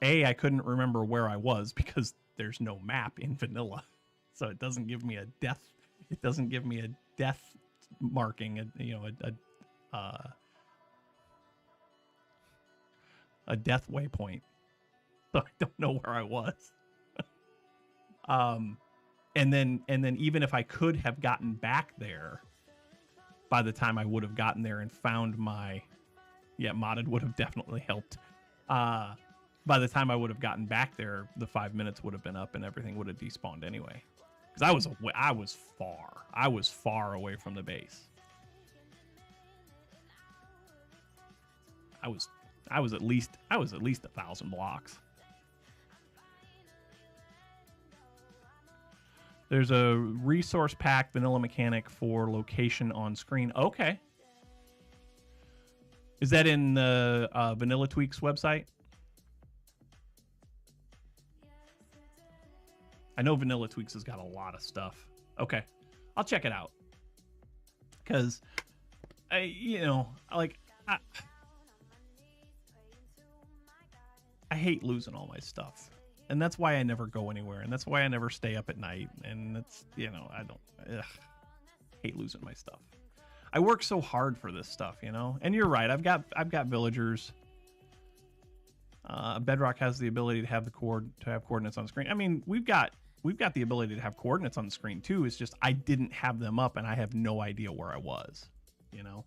remember where I was because there's no map in vanilla. So it doesn't give me a death marking, you know, a death waypoint. So I don't know where I was. And then even if I could have gotten back there, by the time I would have gotten there and found my, modded would have definitely helped. By the time I would have gotten back there, the 5 minutes would have been up and everything would have despawned anyway. Because I was far away from the base. I was at least 1,000 blocks. There's a resource pack vanilla mechanic for location on screen. Okay. Is that in the Vanilla Tweaks website? I know Vanilla Tweaks has got a lot of stuff. Okay. I'll check it out. Because, I hate losing all my stuff. And that's why I never go anywhere. And that's why I never stay up at night. And that's, I hate losing my stuff. I work so hard for this stuff, you know? And you're right. I've got villagers. Bedrock has the ability to have coordinates on the screen. I mean, we've got the ability to have coordinates on the screen too. It's just I didn't have them up and I have no idea where I was, you know?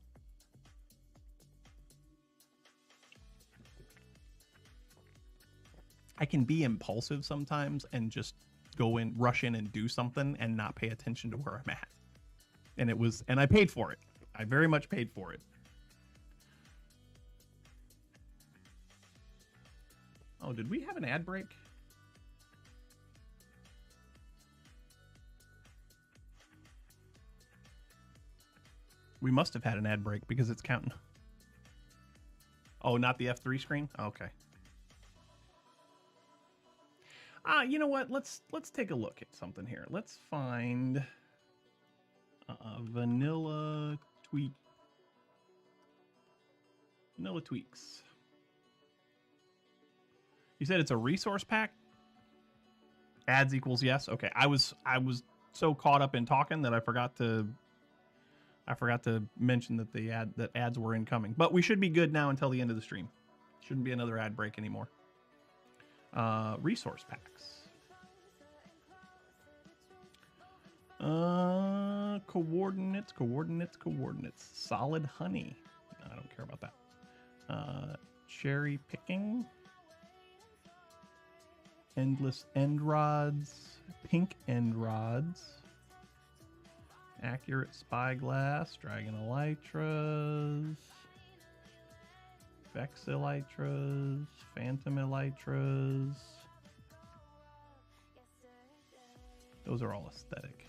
I can be impulsive sometimes and just rush in and do something and not pay attention to where I'm at. And I paid for it. I very much paid for it. Oh, did we have an ad break? We must have had an ad break because it's counting. Oh, not the F3 screen? Okay. You know what? Let's take a look at something here. Let's find Vanilla Tweaks. You said it's a resource pack? Ads equals yes. Okay. I was so caught up in talking that I forgot to mention that ads were incoming. But we should be good now until the end of the stream. Shouldn't be another ad break anymore. Resource packs. Coordinates. Solid honey. No, I don't care about that. Cherry picking. Endless end rods. Pink end rods. Accurate spyglass. Dragon elytras. Vex Elytras, Phantom Elytras. Those are all aesthetic.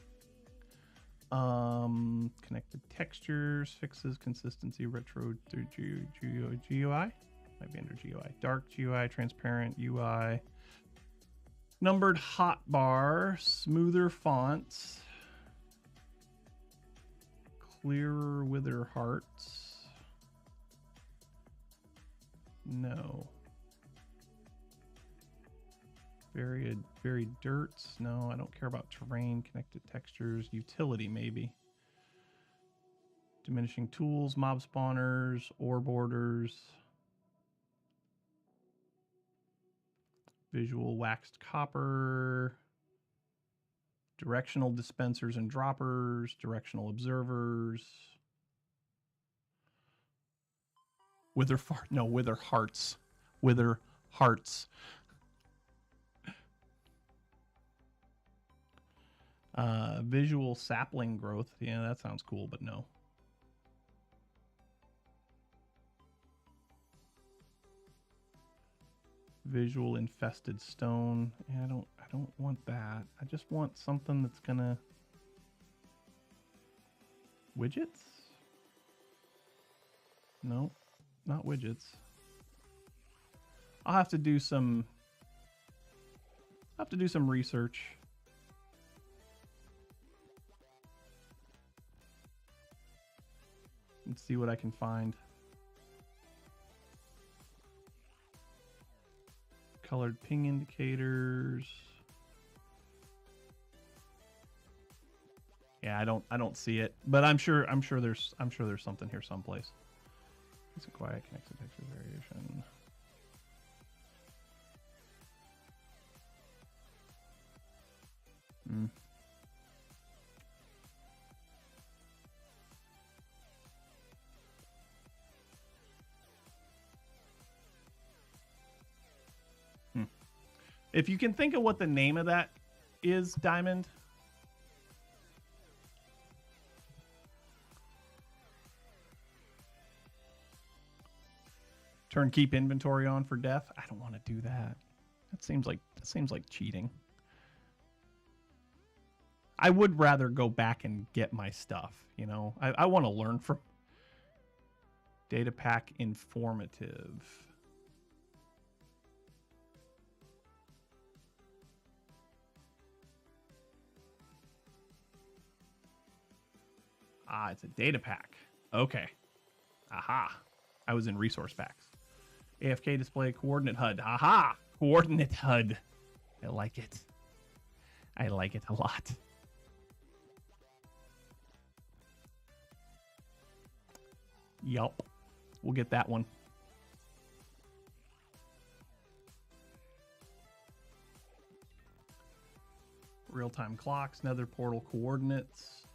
Connected textures, fixes, consistency, retro through GUI. Might be under GUI. Dark GUI, transparent UI. Numbered hotbar, smoother fonts. Clearer wither hearts. No. Very dirts. No, I don't care about terrain, connected textures, utility maybe. Diminishing tools, mob spawners, ore borders. Visual waxed copper. Directional dispensers and droppers, directional observers. Wither hearts. Wither hearts. Visual sapling growth. Yeah, that sounds cool, but no. Visual infested stone. Yeah, I don't want that. I just want something that's gonna... Widgets? No, not widgets. I'll have to do some research. And see what I can find. Colored ping indicators. Yeah, I don't see it, but I'm sure there's something here someplace. It's a quiet connected texture variation. If you can think of what the name of that is, Diamond. Turn keep inventory on for death. I don't want to do that. That seems like cheating. I would rather go back and get my stuff, you know. I want to learn from data pack informative. Ah, it's a data pack. Okay. Aha. I was in resource packs. AFK display coordinate HUD. Aha! Coordinate HUD. I like it. I like it a lot. Yup. We'll get that one. Real-time clocks, nether portal coordinates.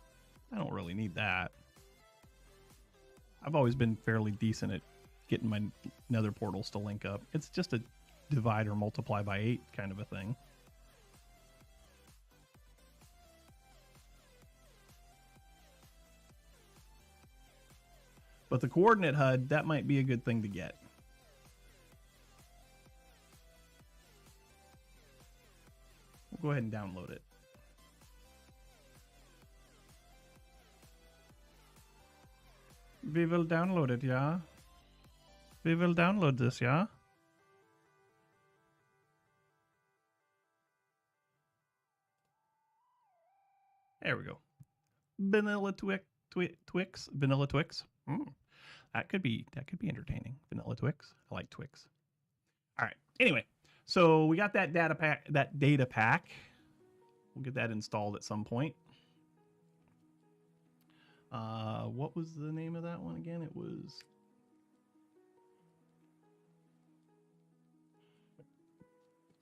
I don't really need that. I've always been fairly decent at getting my nether portals to link up. It's just a divide or multiply by 8 kind of a thing. But the coordinate HUD, that might be a good thing to get. We'll go ahead and download it. We will download it, yeah? We will download this, yeah? There we go. Vanilla Twix. Vanilla Twix. That could be entertaining. Vanilla Twix. I like Twix. All right. Anyway, so we got that data pack. We'll get that installed at some point. What was the name of that one again? It was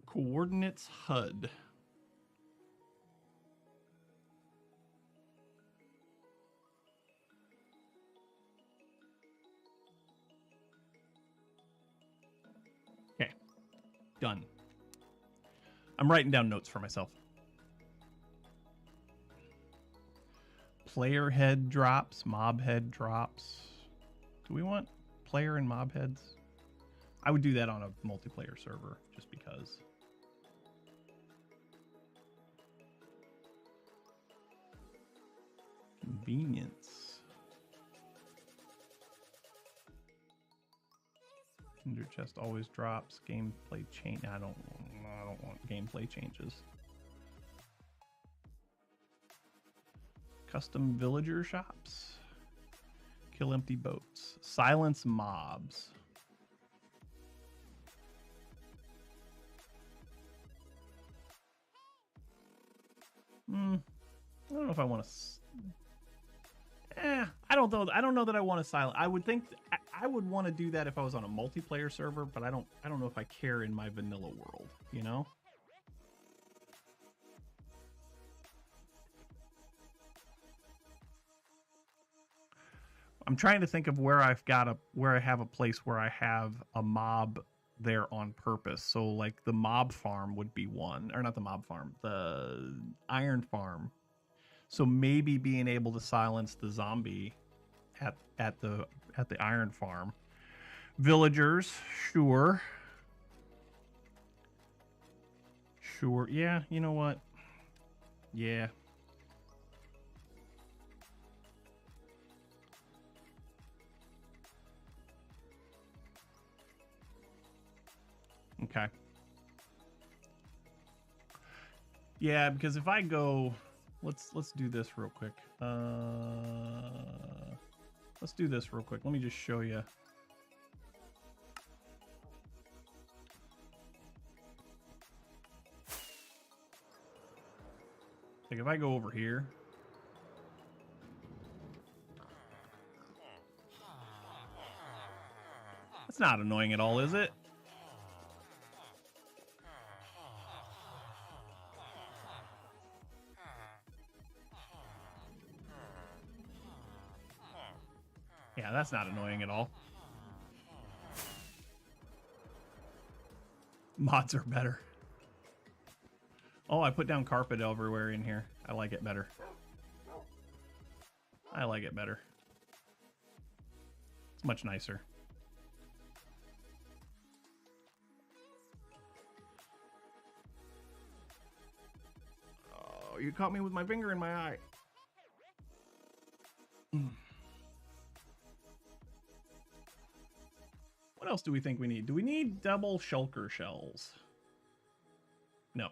Coordinates HUD. Okay, done. I'm writing down notes for myself. Player head drops, mob head drops. Do we want player and mob heads? I would do that on a multiplayer server just because. Convenience. Kinder chest always drops. Gameplay change. I don't want gameplay changes. Custom villager shops. Kill empty boats. Silence mobs. I don't know if I want to. I don't know. I don't know that I want to silence. I would think I would want to do that if I was on a multiplayer server, but I don't know if I care in my vanilla world. You know. I'm trying to think of where I have a place where I have a mob there on purpose. So like the mob farm would be one, or not the mob farm, the iron farm. So maybe being able to silence the zombie at the iron farm. Villagers, sure. Sure. Yeah, you know what? Yeah. Okay. Yeah, because if I go, let's do this real quick. Let's do this real quick. Let me just show you. Like if I go over here. That's not annoying at all, is it? Yeah, that's not annoying at all. Mods are better. Oh, I put down carpet everywhere in here. I like it better. I like it better. It's much nicer. Oh, you caught me with my finger in my eye. What else do we think we need? Do we need double shulker shells? No.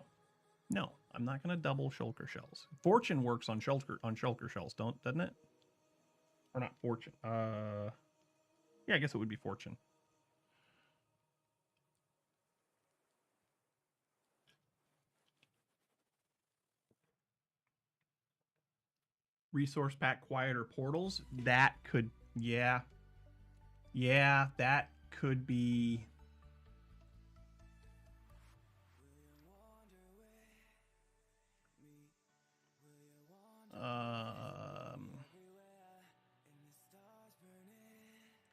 No, I'm not going to double shulker shells. Fortune works on shulker shells, doesn't it? Or not fortune. Yeah, I guess it would be fortune. Resource pack quieter portals. That could, yeah. Yeah, that could be.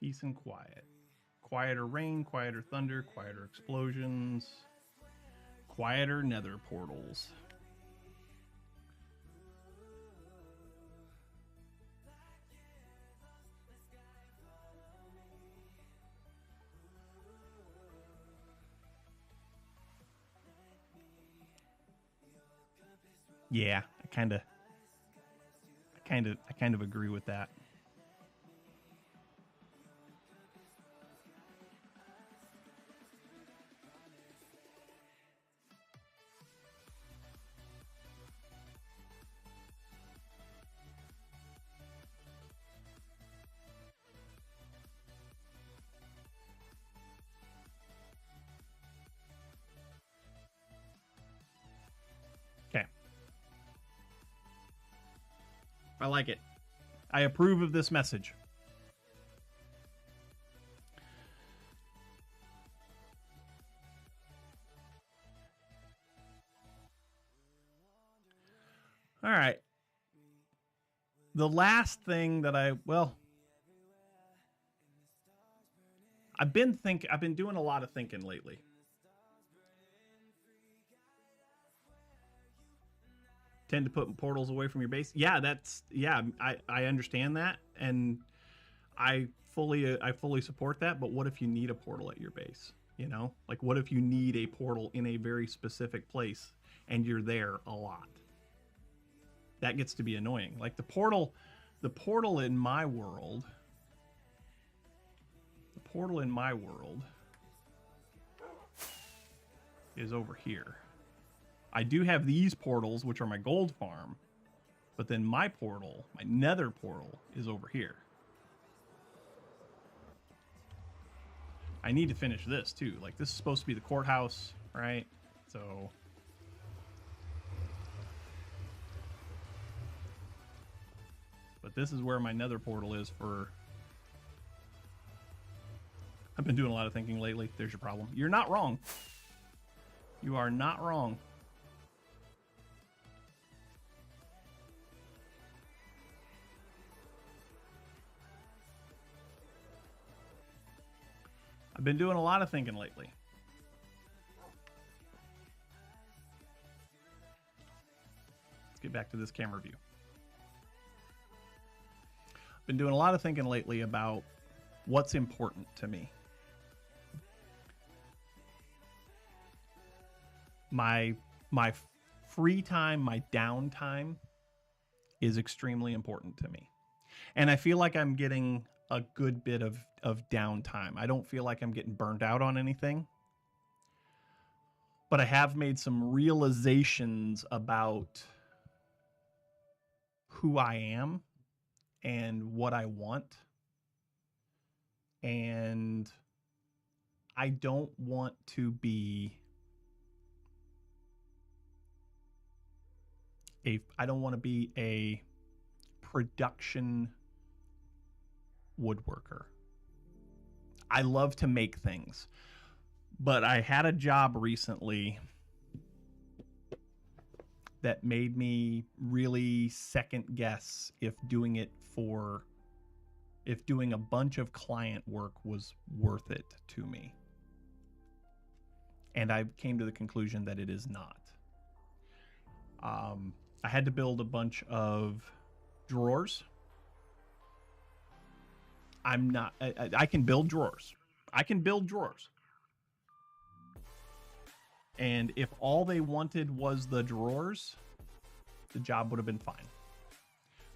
Peace and quiet. Quieter rain, quieter thunder, quieter explosions, quieter nether portals. Yeah, I kind of agree with that. Okay. I like it. I approve of this message. All right. The last thing that I've been doing a lot of thinking lately. Tend to put portals away from your base. Yeah, I understand that, and I fully support that, but what if you need a portal at your base? You know, like what if you need a portal in a very specific place and you're there a lot? That gets to be annoying. Like the portal in my world, is over here. I do have these portals, which are my gold farm, but then my portal, my nether portal, is over here. I need to finish this too. Like this is supposed to be the courthouse, right? So but this is where my nether portal is for... I've been doing a lot of thinking lately. There's your problem. You're not wrong. You are not wrong. I've been doing a lot of thinking lately. Let's get back to this camera view. I've been doing a lot of thinking lately about what's important to me. My free time, my downtime is extremely important to me. And I feel like I'm getting a good bit of downtime. I don't feel like I'm getting burned out on anything. But I have made some realizations about who I am and what I want. And I don't want to be a production woodworker. I love to make things, but I had a job recently that made me really second guess if doing a bunch of client work was worth it to me. And I came to the conclusion that it is not. I had to build a bunch of drawers. I can build drawers. And if all they wanted was the drawers, the job would have been fine.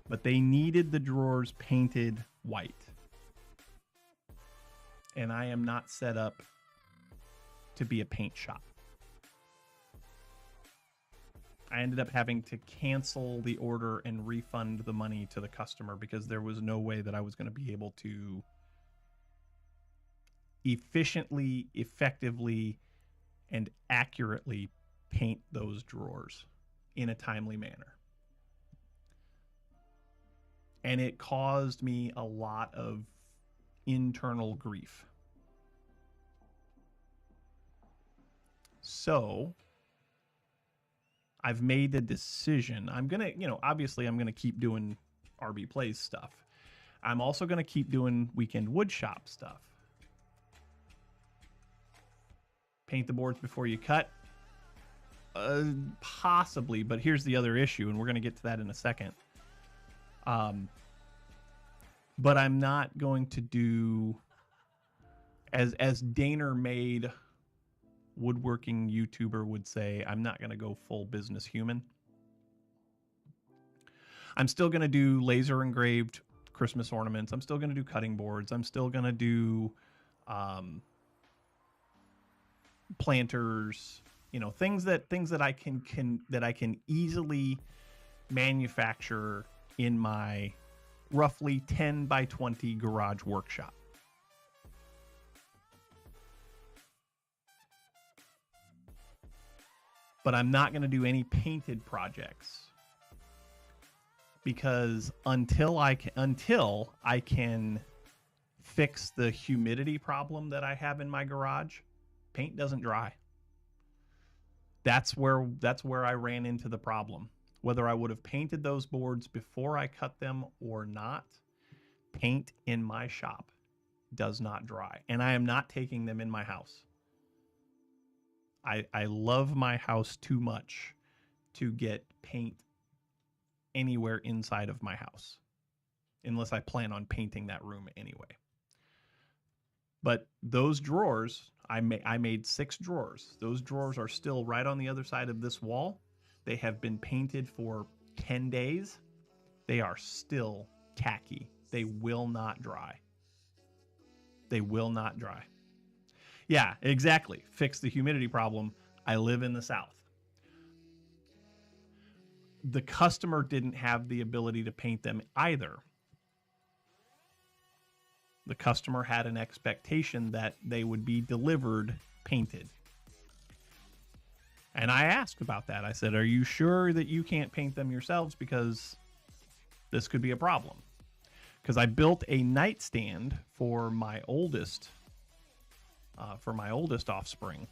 But they needed the drawers painted white. And I am not set up to be a paint shop. I ended up having to cancel the order and refund the money to the customer because there was no way that I was going to be able to efficiently, effectively, and accurately paint those drawers in a timely manner. And it caused me a lot of internal grief. So I've made the decision. I'm going to, obviously I'm going to keep doing rbPlays stuff. I'm also going to keep doing weekend woodshop stuff. Paint the boards before you cut? Possibly, but here's the other issue, and we're going to get to that in a second. But I'm not going to do, as Daner made woodworking YouTuber would say, I'm not going to go full business human. I'm still going to do laser engraved Christmas ornaments. I'm still going to do cutting boards. I'm still going to do planters, things that I can easily manufacture in my roughly 10 by 20 garage workshop. But I'm not going to do any painted projects because until I can fix the humidity problem that I have in my garage, paint doesn't dry. That's where I ran into the problem. Whether I would have painted those boards before I cut them or not, paint in my shop does not dry. And I am not taking them in my house. I love my house too much to get paint anywhere inside of my house. unless I plan on painting that room anyway. But those drawers, I made 6 drawers. Those drawers are still right on the other side of this wall. They have been painted for 10 days. They are still tacky. They will not dry. They will not dry. Yeah, exactly. Fix the humidity problem. I live in the South. The customer didn't have the ability to paint them either. The customer had an expectation that they would be delivered painted. And I asked about that. I said, are you sure that you can't paint them yourselves? Because this could be a problem. Because I built a nightstand for my oldest offspring.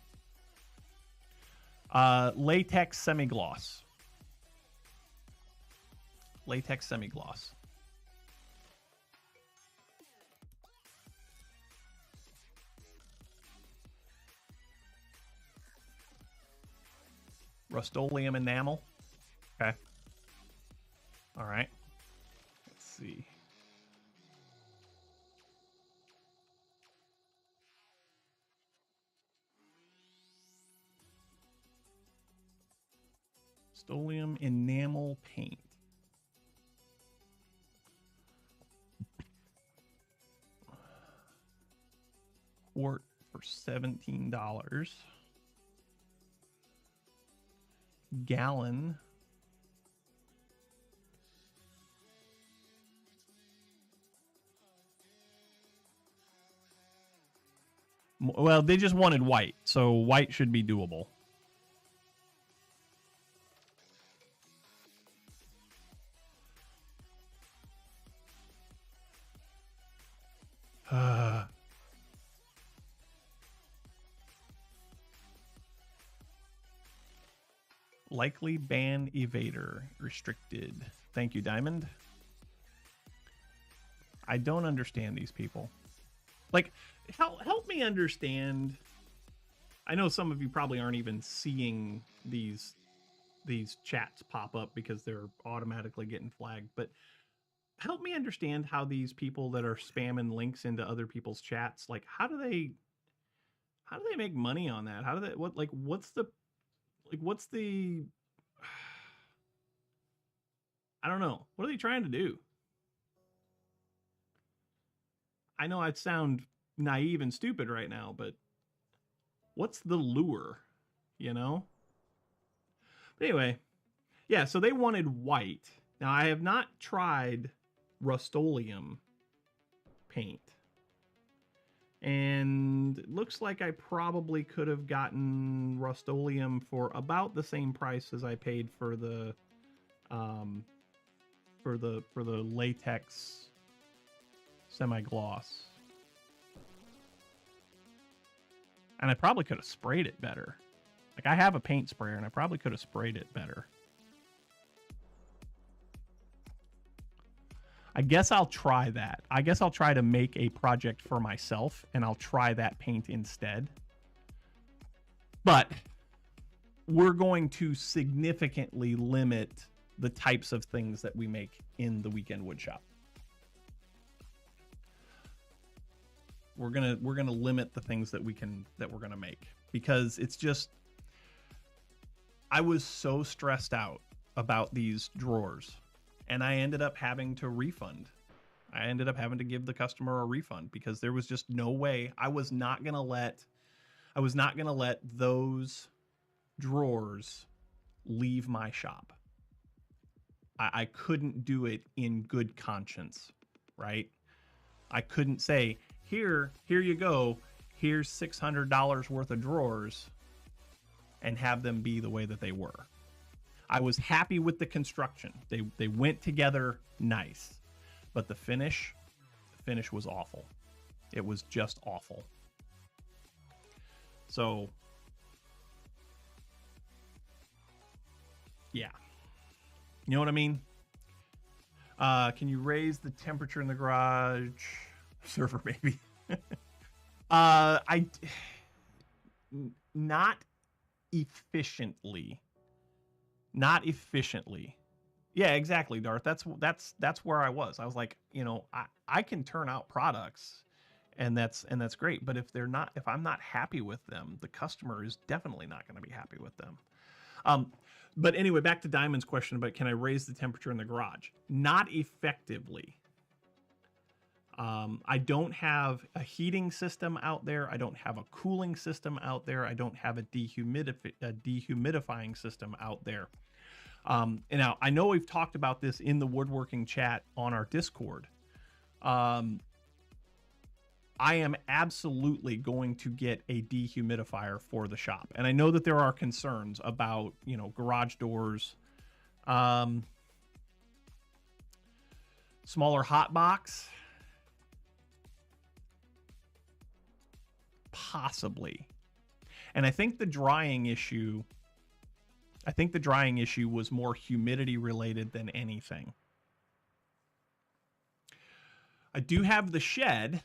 Latex semi-gloss. Latex semi-gloss. Rust-Oleum enamel. Okay. All right. Let's see. Rust-Oleum enamel paint. Quart for $17. Gallon. Well, they just wanted white, so white should be doable. Likely ban evader restricted. Thank you, Diamond. I don't understand these people. Like, help me understand. I know some of you probably aren't even seeing these chats pop up because they're automatically getting flagged, but help me understand how these people that are spamming links into other people's chats, like how do they make money on that? How do they what's the I don't know. What are they trying to do? I know I sound naive and stupid right now, but what's the lure, you know? But anyway, yeah, so they wanted white. Now, I have not tried Rust-Oleum paint. And it looks like I probably could have gotten Rust-Oleum for about the same price as I paid for the latex semi-gloss. And I probably could have sprayed it better. Like, I have a paint sprayer, and I probably could have sprayed it better. I guess I'll try that. I guess I'll try to make a project for myself, and I'll try that paint instead. But we're going to significantly limit the types of things that we make in the Weekend Woodshop. We're gonna limit the things that we're gonna make, because it's just, I was so stressed out about these drawers, and I ended up having to refund. I ended up having to give the customer a refund because there was just no way. I was not gonna let those drawers leave my shop. I couldn't do it in good conscience, right? I couldn't say, here you go, here's $600 worth of drawers, and have them be the way that they were. I was happy with the construction. They went together nice, but the finish was awful. It was just awful. So, yeah. You know what I mean? Can you raise the temperature in the garage? Server, maybe. Not efficiently. Yeah, exactly, Darth. That's where I was. I was like, I can turn out products, and that's great. But if I'm not happy with them, the customer is definitely not going to be happy with them. Um, but anyway, back to Diamond's question about can I raise the temperature in the garage? Not effectively. I don't have a heating system out there. I don't have a cooling system out there. I don't have a dehumidifying system out there. And now I know we've talked about this in the woodworking chat on our Discord. I am absolutely going to get a dehumidifier for the shop. And I know that there are concerns about, garage doors, smaller hot box. Possibly. And I think the drying issue was more humidity related than anything. I do have the shed.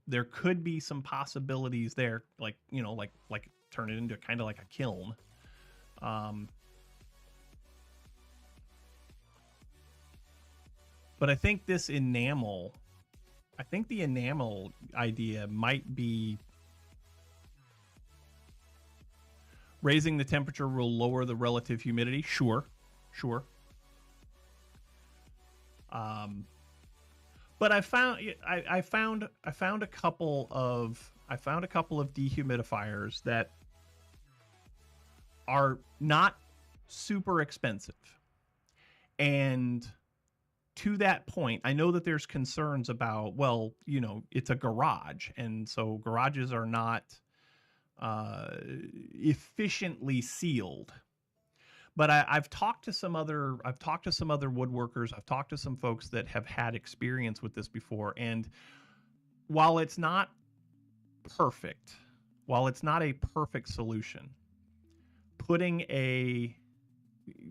There could be some possibilities there, like turn it into kind of like a kiln. But I think the enamel idea might be raising the temperature will lower the relative humidity. Sure. But I found a couple of dehumidifiers that are not super expensive. And to that point, I know that there's concerns about, it's a garage, and so garages are not efficiently sealed. But I've talked to some other woodworkers. I've talked to some folks that have had experience with this before, and while it's not perfect, while it's not a perfect solution,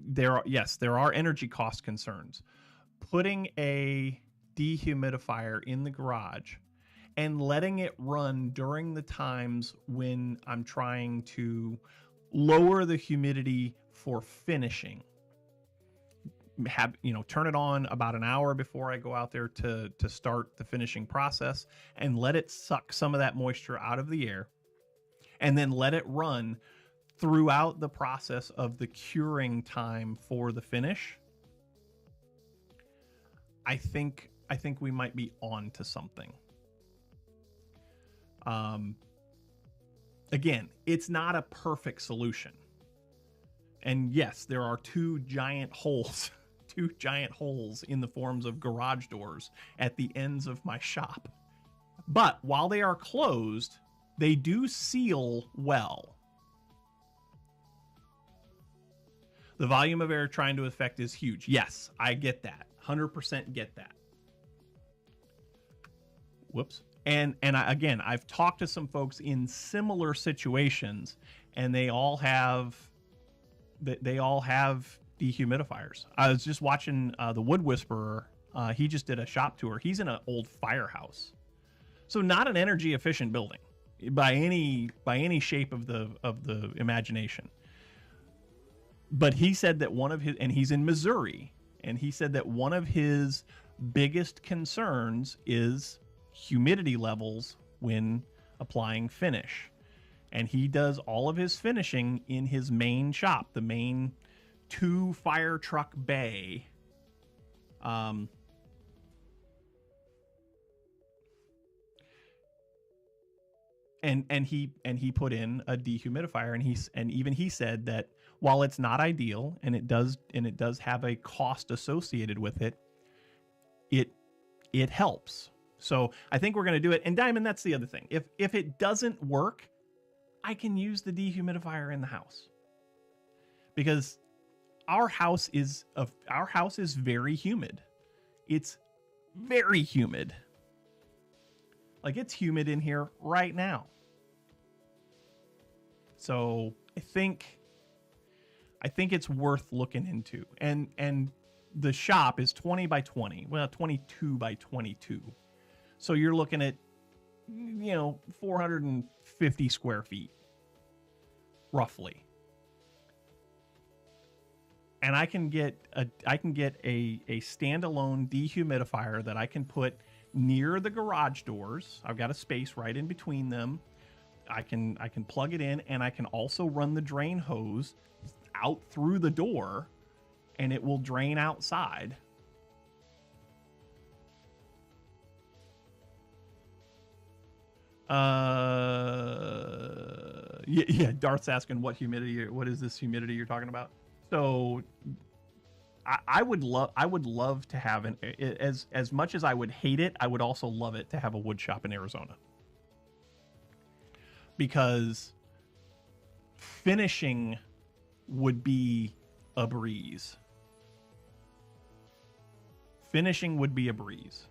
there are energy cost concerns. Putting a dehumidifier in the garage and letting it run during the times when I'm trying to lower the humidity for finishing. Turn it on about an hour before I go out there to start the finishing process and let it suck some of that moisture out of the air, and then let it run throughout the process of the curing time for the finish. I think we might be on to something. Again, it's not a perfect solution. And yes, there are two giant holes in the forms of garage doors at the ends of my shop. But while they are closed, they do seal well. The volume of air trying to affect is huge. Yes, I get that. 100% get that. Whoops. And I've talked to some folks in similar situations, and they all have dehumidifiers. I was just watching the Wood Whisperer. He just did a shop tour. He's in an old firehouse, so not an energy efficient building by any shape of the imagination. But he said that and he's in Missouri, and he said that one of his biggest concerns is humidity levels when applying finish. And he does all of his finishing in his main shop, the main 2 fire truck bay. And he put in a dehumidifier, and even he said that while it's not ideal and it does have a cost associated with it, it helps. So I think we're going to do it. And Diamond, that's the other thing. If it doesn't work, I can use the dehumidifier in the house, because our house is very humid. It's very humid. Like, it's humid in here right now. So I think it's worth looking into. And the shop is 20 by 20. Well, 22 by 22. So you're looking at, 450 square feet, roughly. And I can get a standalone dehumidifier that I can put near the garage doors. I've got a space right in between them. I can plug it in, and I can also run the drain hose out through the door, and it will drain outside. Yeah, Darth's asking what is this humidity you're talking about? So I would love to have as much as I would hate it, I would also love it to have a wood shop in Arizona. Because finishing would be a breeze. Finishing would be a breeze.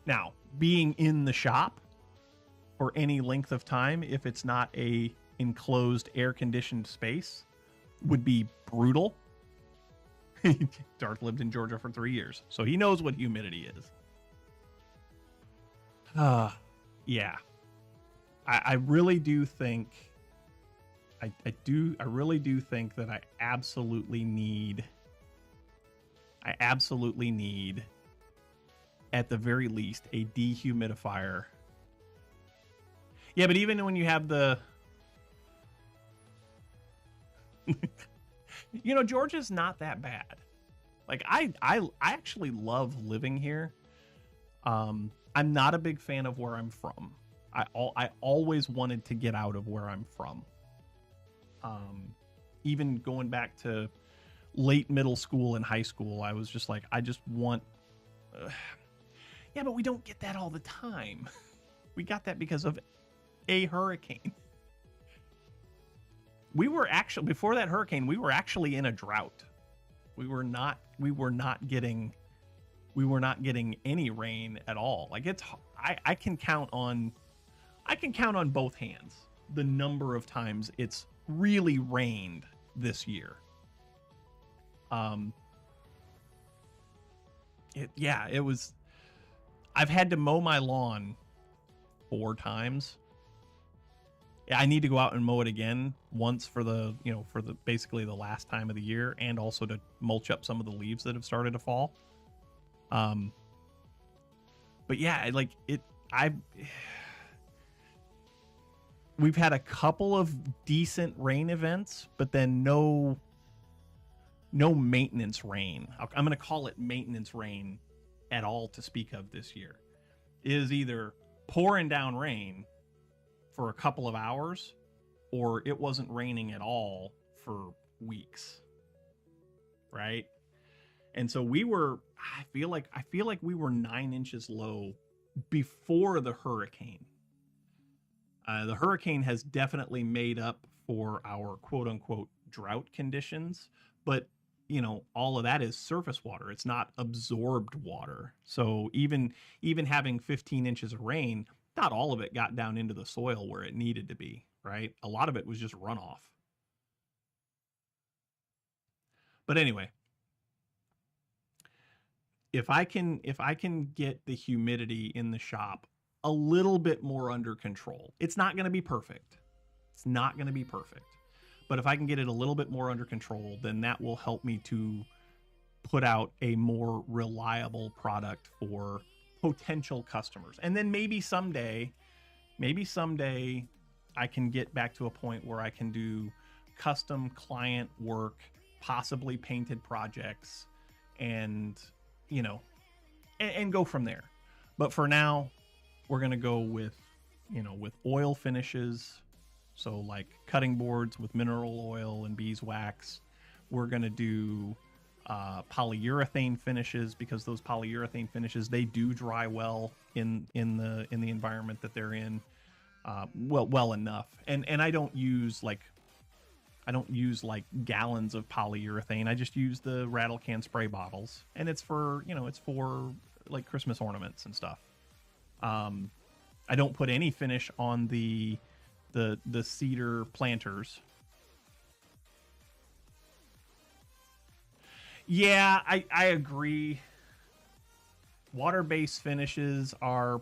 Now, being in the shop for any length of time, if it's not a enclosed air-conditioned space, would be brutal. Darth lived in Georgia for 3 years, so he knows what humidity is. Yeah. I really do think I really do think that I absolutely need at the very least a dehumidifier. Yeah, but even when you have the Georgia's not that bad. Like I actually love living here. I'm not a big fan of where I'm from. I always wanted to get out of where I'm from. Even going back to late middle school and high school, I was just like, I just want. Yeah, but we don't get that all the time. We got that because of a hurricane. We were actually, before that hurricane, we were actually in a drought. We were not getting any rain at all. Like I can count on both hands the number of times it's really rained this year. It was. I've had to mow my lawn 4 times. I need to go out and mow it again once for the basically the last time of the year, and also to mulch up some of the leaves that have started to fall. But yeah, we've had a couple of decent rain events, but then no maintenance rain. I'm going to call it maintenance rain at all to speak of this year. It is either pouring down rain for a couple of hours, or it wasn't raining at all for weeks. Right? And so I feel like we were 9 inches low before the hurricane. The hurricane has definitely made up for our quote unquote drought conditions, but all of that is surface water. It's not absorbed water. So even having 15 inches of rain, not all of it got down into the soil where it needed to be, right? A lot of it was just runoff. But anyway, if I can get the humidity in the shop a little bit more under control, it's not going to be perfect. It's not going to be perfect. But if I can get it a little bit more under control, then that will help me to put out a more reliable product for potential customers. And then maybe someday I can get back to a point where I can do custom client work, possibly painted projects, and go from there. But for now, we're going to go with oil finishes. So like cutting boards with mineral oil and beeswax. We're going to do polyurethane finishes, because those polyurethane finishes, they do dry well in the environment that they're in, well enough. And I don't use like gallons of polyurethane. I just use the rattle can spray bottles, and it's for like Christmas ornaments and stuff. I don't put any finish on the cedar planters. Yeah, I agree. Water-based finishes are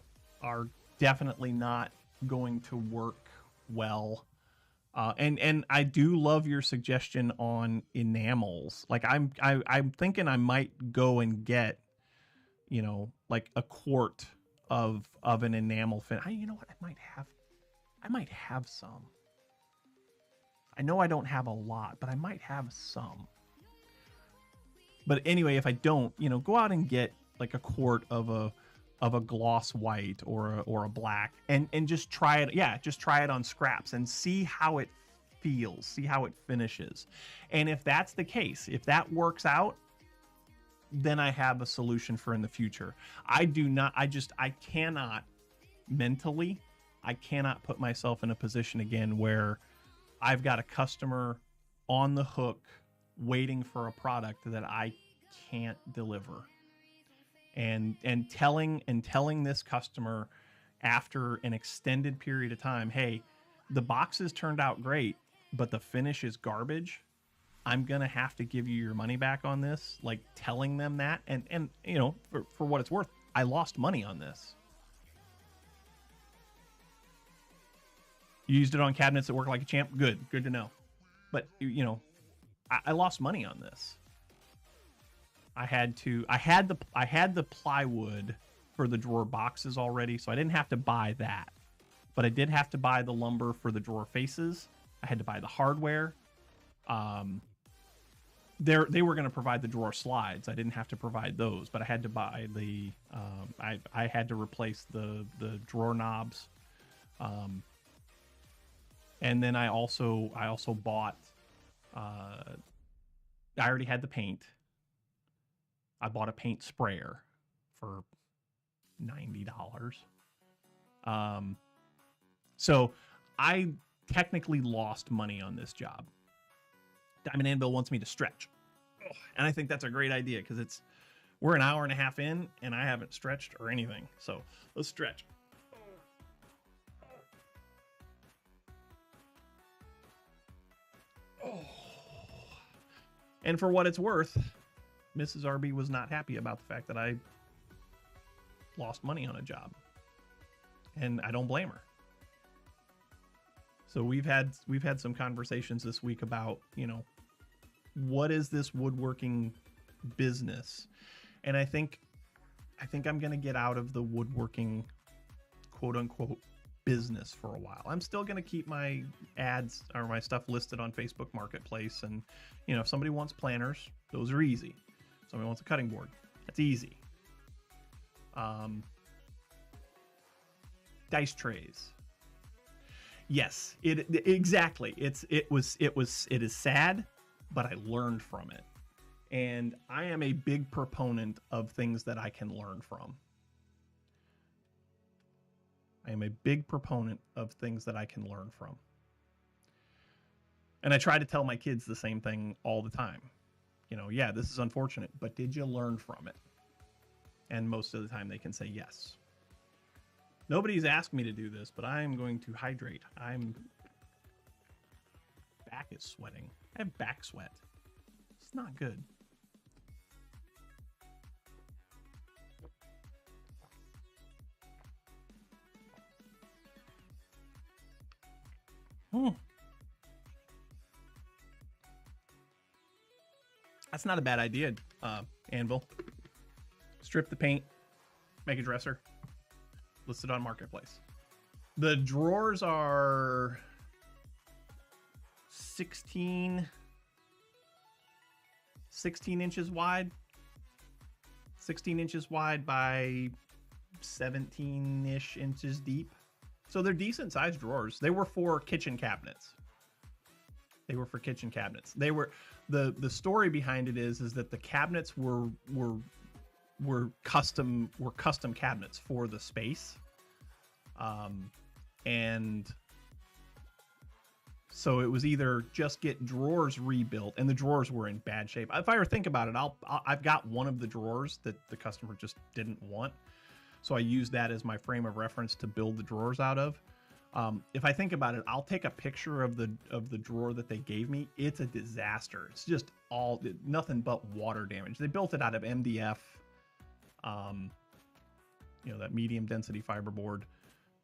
definitely not going to work well. And I do love your suggestion on enamels. Like I'm thinking I might go and get, you know, like a quart of an enamel fin. You know what? I might have some. I know I don't have a lot, but I might have some. But anyway, if I don't, you know, go out and get like a quart of a gloss white or a black and just try it. Yeah, just try it on scraps and see how it feels, see how it finishes. And if that's the case, if that works out, then I have a solution for in the future. I cannot mentally, I cannot put myself in a position again where I've got a customer on the hook waiting for a product that I can't deliver. And telling this customer after an extended period of time, hey, the boxes turned out great, but the finish is garbage. I'm gonna have to give you your money back on this. Like telling them that, and you know, for what it's worth, I lost money on this. You used it on cabinets that work like a champ. Good to know. But you know, I lost money on this. I had the plywood for the drawer boxes already, so I didn't have to buy that. But I did have to buy the lumber for the drawer faces. I had to buy the hardware. They were going to provide the drawer slides. I didn't have to provide those, but I had to buy the. I had to replace the drawer knobs. And then I also bought. I already had the paint. I bought a paint sprayer for $90. So I technically lost money on this job. Diamond Anvil wants me to stretch. And I think that's a great idea because we're an hour and a half in and I haven't stretched or anything. So let's stretch. Oh. And for what it's worth, Mrs. RB was not happy about the fact that I lost money on a job. And I don't blame her. So we've had some conversations this week about, you know, what is this woodworking business? And I think I'm going to get out of the woodworking quote unquote business for a while. I'm still going to keep my ads or my stuff listed on Facebook Marketplace. And, you know, if somebody wants planners, those are easy. If somebody wants a cutting board, that's easy. Dice trays. Yes, exactly. It is sad, but I learned from it. And I am a big proponent of things that I can learn from. I am a big proponent of things that I can learn from. And I try to tell my kids the same thing all the time. You know, yeah, this is unfortunate, but did you learn from it? And most of the time they can say yes. Nobody's asked me to do this, but I am going to hydrate. Back is sweating. I have back sweat. It's not good. That's not a bad idea, Anvil. Strip the paint, make a dresser, list it on Marketplace. The drawers are 16 inches wide. 16 inches wide by 17-ish inches deep. So they're decent sized drawers. They were for kitchen cabinets. They were the story behind it is that the cabinets were custom cabinets for the space. And so it was either just get drawers rebuilt, and the drawers were in bad shape. If I ever think about it, I've got one of the drawers that the customer just didn't want. So I used that as my frame of reference to build the drawers out of. If I think about it, I'll take a picture of the drawer that they gave me. It's a disaster. It's just nothing but water damage. They built it out of MDF, you know, that medium density fiberboard.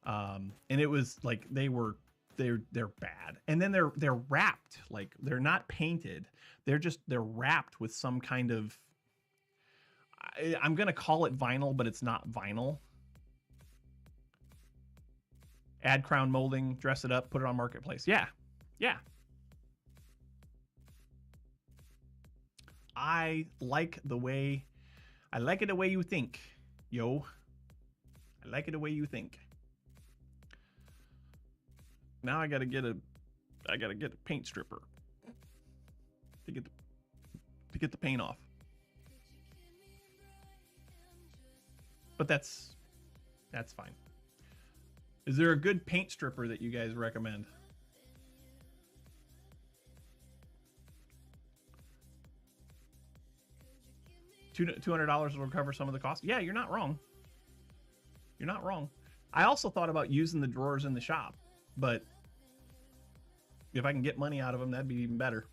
And it was like they're bad. And then they're wrapped, like they're not painted. They're wrapped with some kind of, I'm gonna call it vinyl, but it's not vinyl. Add crown molding, dress it up, put it on marketplace. Yeah. I like it the way you think, yo. I like it the way you think. Now I gotta get a paint stripper to get the paint off. But that's fine. Is there a good paint stripper that you guys recommend? $200 will cover some of the cost. Yeah, you're not wrong. You're not wrong. I also thought about using the drawers in the shop, but if I can get money out of them, that'd be even better.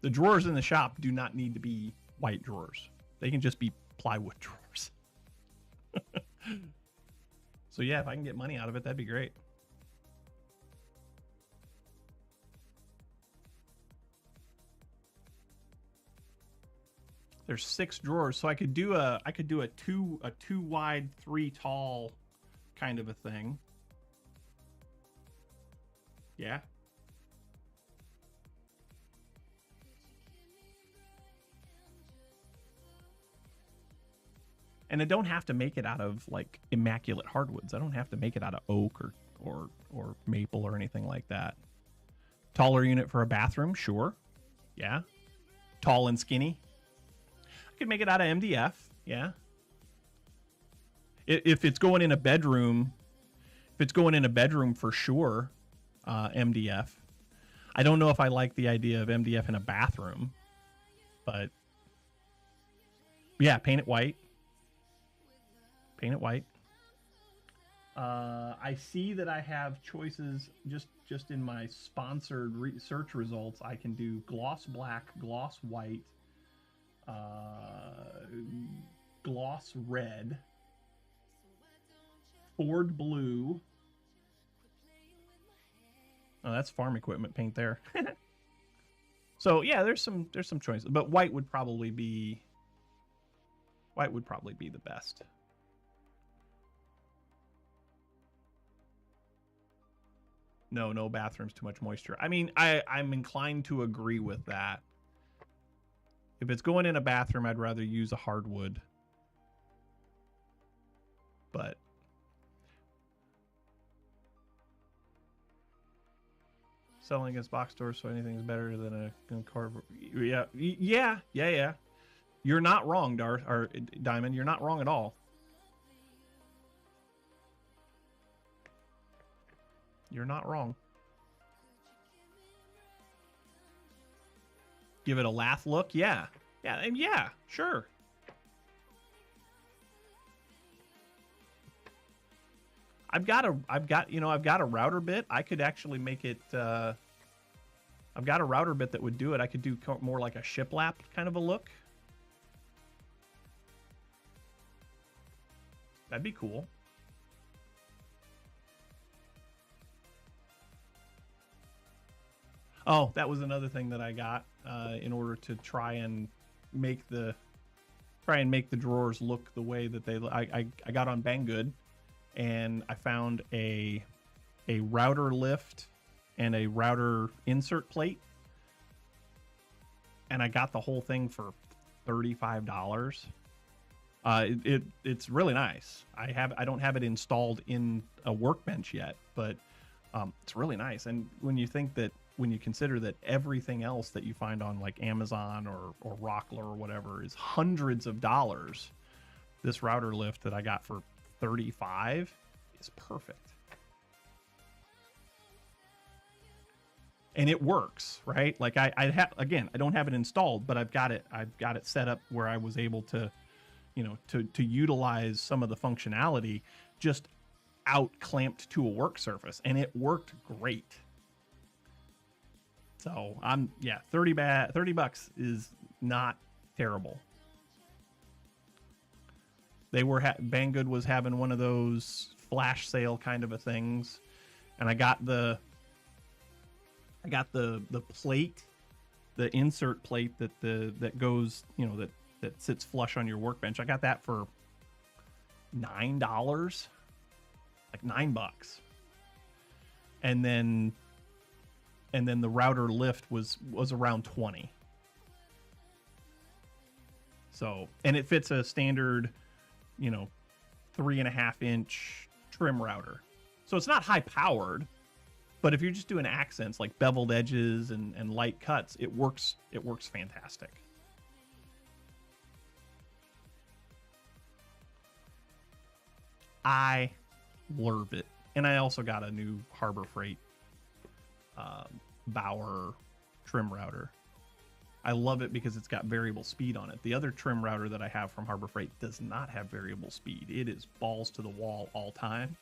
The drawers in the shop do not need to be white drawers. They can just be plywood drawers. So yeah, if I can get money out of it, that'd be great. There's 6 drawers, so I could do a two wide, 3 tall kind of a thing. Yeah. And I don't have to make it out of like immaculate hardwoods. I don't have to make it out of oak or maple or anything like that. Taller unit for a bathroom, sure. Yeah. Tall and skinny. I could make it out of MDF, yeah. If it's going in a bedroom, for sure, MDF. I don't know if I like the idea of MDF in a bathroom, but yeah, paint it white. Paint it white. I see that I have choices just in my sponsored search results. I can do gloss black, gloss white, gloss red, Ford blue. Oh, that's farm equipment paint there. So yeah, there's some choices, but white would probably be the best. No bathrooms, too much moisture. I mean, I'm inclined to agree with that. If it's going in a bathroom, I'd rather use a hardwood. But selling against box stores, so anything's better than a car. Yeah. You're not wrong, Diamond. You're not wrong at all. You're not wrong. Give it a lath look, yeah, sure. I've got a router bit. I could actually make it. I've got a router bit that would do it. I could do more like a shiplap kind of a look. That'd be cool. Oh, that was another thing that I got in order to try and make the drawers look the way that they. I got on Banggood, and I found a router lift and a router insert plate, and I got the whole thing for $35. It's really nice. I don't have it installed in a workbench yet, but it's really nice. And when you consider that everything else that you find on like Amazon or Rockler or whatever is hundreds of dollars, this router lift that I got for $35 is perfect. And it works, right? Like I don't have it installed, but I've got it set up where I was able to, to utilize some of the functionality just out clamped to a work surface, and it worked great. So $30 is not terrible. Banggood was having one of those flash sale kind of a things, and I got the plate, the insert plate that goes, you know, that sits flush on your workbench. I got that for $9, like $9, and then the router lift was around 20. So, and it fits a standard, you know, 3.5-inch trim router. So it's not high powered, but if you're just doing accents like beveled edges and light cuts, it works fantastic. I love it. And I also got a new Harbor Freight Bauer trim router. I love it because it's got variable speed on it. The other trim router that I have from Harbor Freight does not have variable speed. It is balls to the wall all time.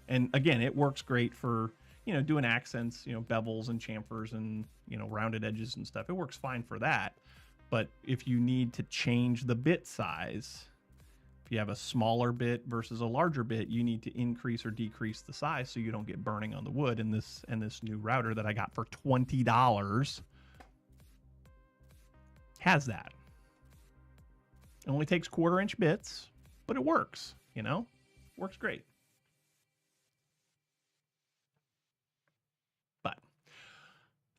And again, it works great for, you know, doing accents, you know, bevels and chamfers and, you know, rounded edges and stuff. It works fine for that. But if you need to change the bit size, if you have a smaller bit versus a larger bit, you need to increase or decrease the size so you don't get burning on the wood. And this new router that I got for $20 has that. It only takes 1/4-inch bits, but it works, you know? Works great. But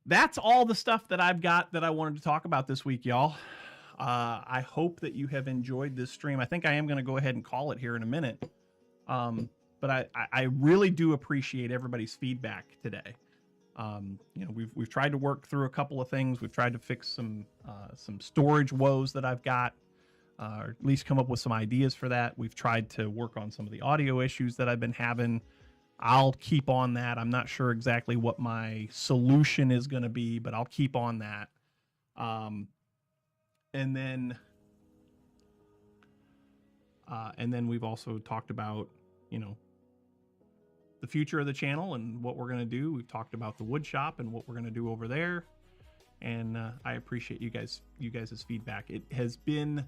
that's all the stuff that I've got that I wanted to talk about this week, y'all. I hope that you have enjoyed this stream. I think I am going to go ahead and call it here in a minute. But I really do appreciate everybody's feedback today. You know, we've tried to work through a couple of things. We've tried to fix some storage woes that I've got, or at least come up with some ideas for that. We've tried to work on some of the audio issues that I've been having. I'll keep on that. I'm not sure exactly what my solution is going to be, but I'll keep on that. And then we've also talked about, you know, the future of the channel and what we're going to do. We've talked about the wood shop and what we're going to do over there. And I appreciate you guys' feedback. It has been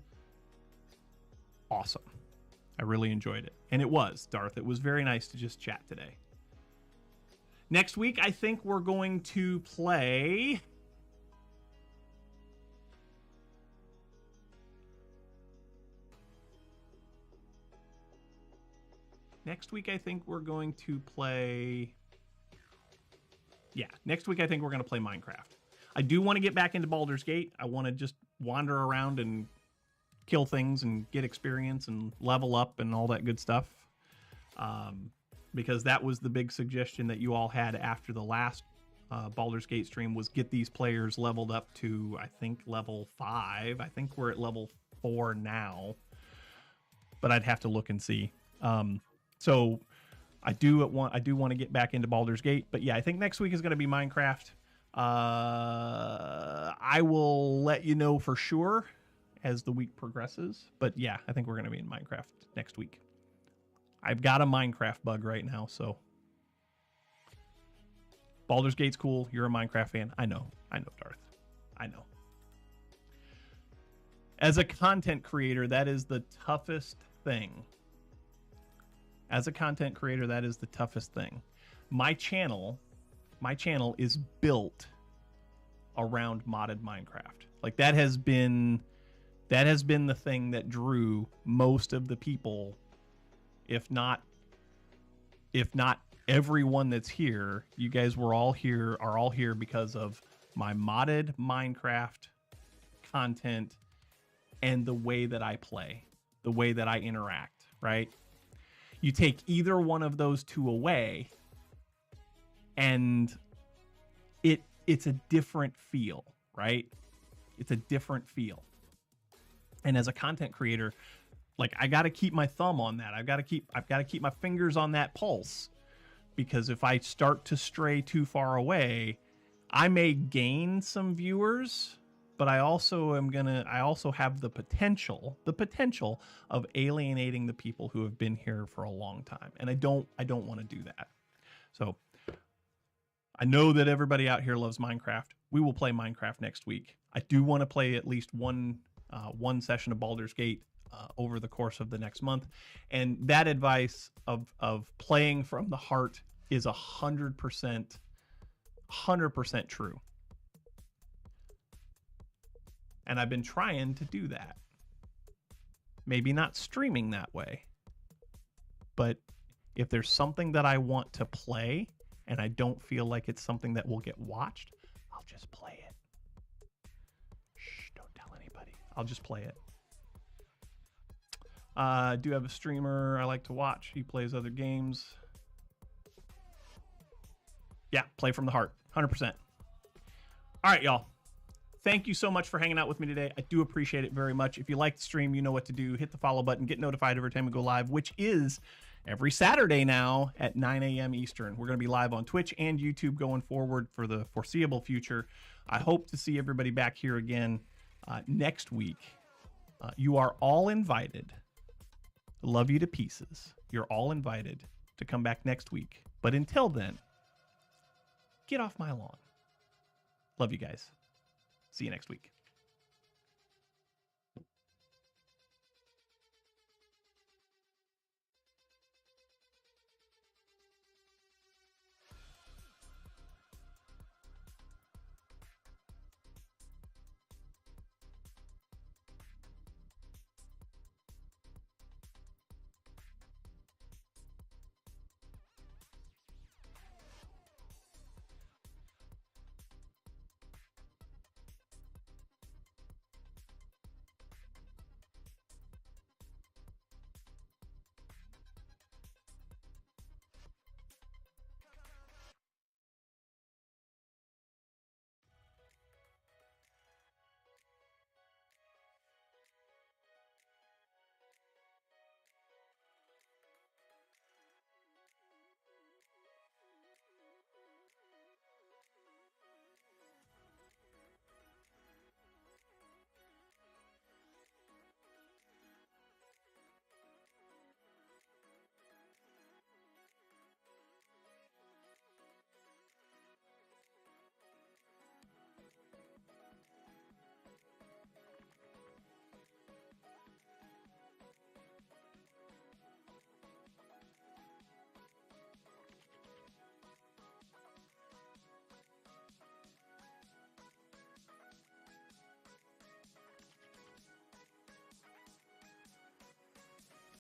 awesome. I really enjoyed it. And it was, Darth. It was very nice to just chat today. Next week, I think we're going to play... Next week, I think we're going to play... Yeah, next week, I think we're going to play Minecraft. I do want to get back into Baldur's Gate. I want to just wander around and kill things and get experience and level up and all that good stuff. Because that was the big suggestion that you all had after the last Baldur's Gate stream, was get these players leveled up to, I think, level 5. I think we're at level 4 now. But I'd have to look and see. So I do want to get back into Baldur's Gate, but yeah, I think next week is going to be Minecraft. I will let you know for sure as the week progresses, but yeah, I think we're going to be in Minecraft next week. I've got a Minecraft bug right now, so Baldur's Gate's cool. You're a Minecraft fan. I know, Darth. I know. As a content creator, that is the toughest thing. As a content creator, that is the toughest thing. My channel is built around modded Minecraft. Like that has been the thing that drew most of the people, if not everyone that's here. You guys are all here because of my modded Minecraft content and the way that I play, the way that I interact, right? You take either one of those two away, and it's a different feel, right? It's a different feel. And as a content creator, like I got to keep my thumb on that. I've got to keep my fingers on that pulse, because if I start to stray too far away, I may gain some viewers, but I also have the potential of alienating the people who have been here for a long time. And I don't want to do that. So I know that everybody out here loves Minecraft. We will play Minecraft next week. I do want to play at least one session of Baldur's Gate. over the course of the next month. And that advice of playing from the heart is 100% true. And I've been trying to do that. Maybe not streaming that way, but if there's something that I want to play and I don't feel like it's something that will get watched, I'll just play it. Shh, don't tell anybody. I'll just play it. I do have a streamer I like to watch. He plays other games. Yeah, play from the heart, 100%. All right, y'all. Thank you so much for hanging out with me today. I do appreciate it very much. If you like the stream, you know what to do. Hit the follow button. Get notified every time we go live, which is every Saturday now at 9 a.m. Eastern. We're going to be live on Twitch and YouTube going forward for the foreseeable future. I hope to see everybody back here again next week. You are all invited. Love you to pieces. You're all invited to come back next week. But until then, get off my lawn. Love you guys. See you next week.